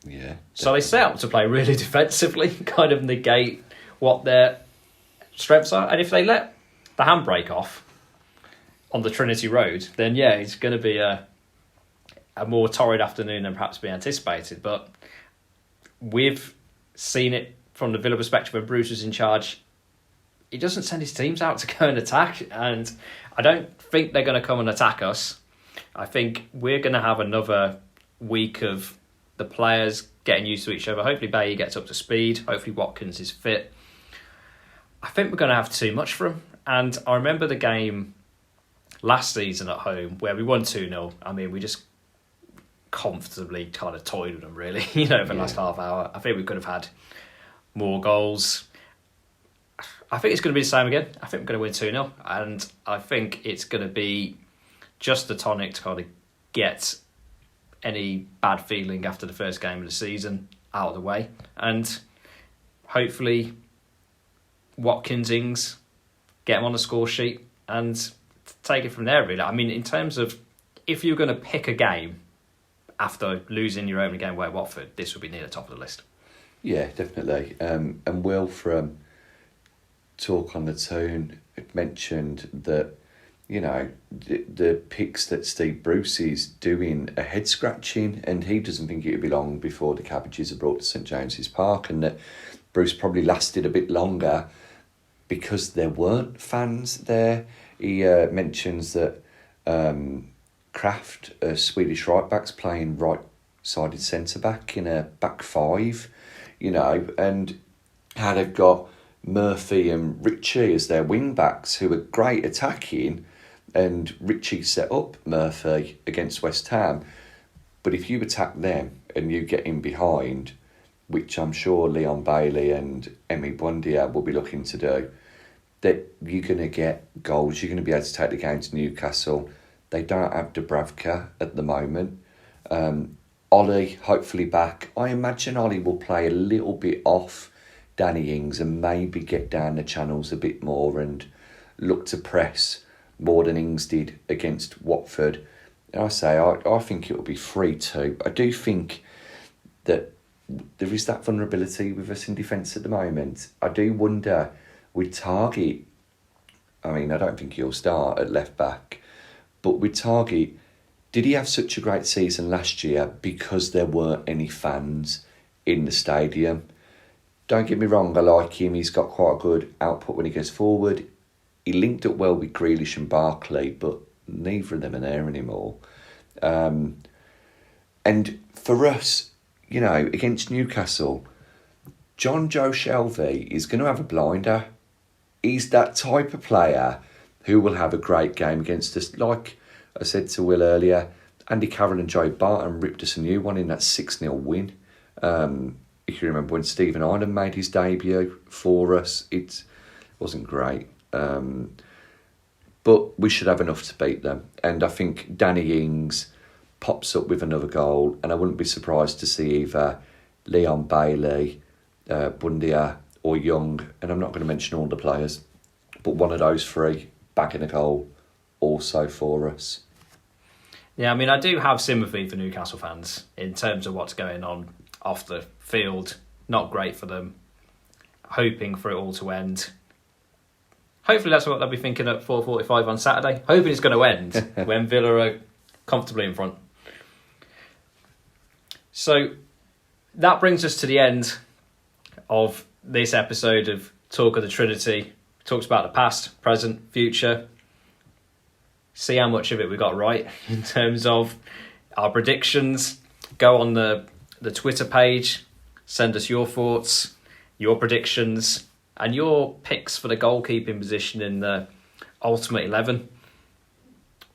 Yeah. Definitely. So they set up to play really defensively, kind of negate what their strengths are. And if they let the handbrake off on the Trinity Road, then it's going to be a more torrid afternoon than perhaps be anticipated. But we've seen it from the Villa perspective when Bruce was in charge. He doesn't send his teams out to go and attack, and I don't think they're going to come and attack us. I think we're going to have another week of the players getting used to each other. Hopefully Bailly gets up to speed. Hopefully Watkins is fit. I think we're going to have too much for him. And I remember the game last season at home where we won 2-0. I mean, we just comfortably kind of toyed with them, really, for the last half hour. I think we could have had more goals. I think it's going to be the same again. I think we're going to win 2-0. And I think it's going to be just the tonic to kind of get any bad feeling after the first game of the season out of the way. And hopefully Watkins, Ings, get him on the score sheet and take it from there, really. I mean, in terms of if you're going to pick a game after losing your opening game away at Watford, this would be near the top of the list. Yeah, definitely. And Will from Talk on the Tone had mentioned that, the picks that Steve Bruce is doing are head scratching, and he doesn't think it would be long before the Cabbages are brought to St James's Park, and that Bruce probably lasted a bit longer because there weren't fans there. He mentions that Kraft, a Swedish right back's playing right-sided centre-back in a back five, and how they've got Murphy and Ritchie as their wing-backs who are great attacking, and Ritchie set up Murphy against West Ham. But if you attack them and you get in behind, which I'm sure Leon Bailey and Emi Buendia will be looking to do, that you're going to get goals, you're going to be able to take the game to Newcastle. They don't have Dubravka at the moment. Ollie, hopefully back. I imagine Ollie will play a little bit off Danny Ings and maybe get down the channels a bit more and look to press more than Ings did against Watford. And I think it will be 3-2. I do think that there is that vulnerability with us in defence at the moment. I do wonder with Target, I mean, I don't think he'll start at left back, But with Target, did he have such a great season last year because there weren't any fans in the stadium? Don't get me wrong, I like him. He's got quite a good output when he goes forward. He linked up well with Grealish and Barkley, but neither of them are there anymore. And for us, you know, against Newcastle, John Joe Shelvey is going to have a blinder. He's that type of player who will have a great game against us. Like I said to Will earlier, Andy Carroll and Joe Barton ripped us a new one in that 6-0 win. If you remember when Stephen Ireland made his debut for us, it wasn't great. But we should have enough to beat them. And I think Danny Ings pops up with another goal, and I wouldn't be surprised to see either Leon Bailey, Bundia or Young, and I'm not going to mention all the players, but one of those three bagging a goal also for us. Yeah, I mean, I do have sympathy for Newcastle fans in terms of what's going on off the field. Not great for them. Hoping for it all to end. Hopefully that's what they'll be thinking at 4:45 on Saturday. Hoping it's going to end when Villa are comfortably in front. So that brings us to the end of this episode of Talk of the Trinity. Talks about the past, present, future. See how much of it we got right in terms of our predictions. Go on the Twitter page. Send us your thoughts, your predictions, and your picks for the goalkeeping position in the Ultimate 11.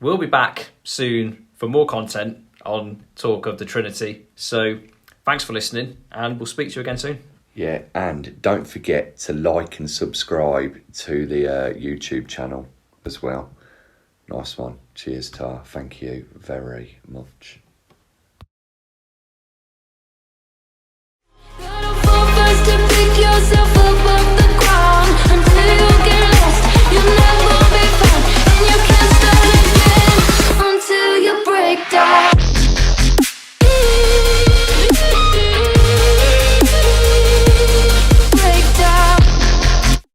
We'll be back soon for more content on Talk of the Trinity. So thanks for listening, and we'll speak to you again soon. Yeah, and don't forget to like and subscribe to the YouTube channel as well. Nice one. Cheers, Tar. Thank you very much. Gotta fall fast to pick yourself up.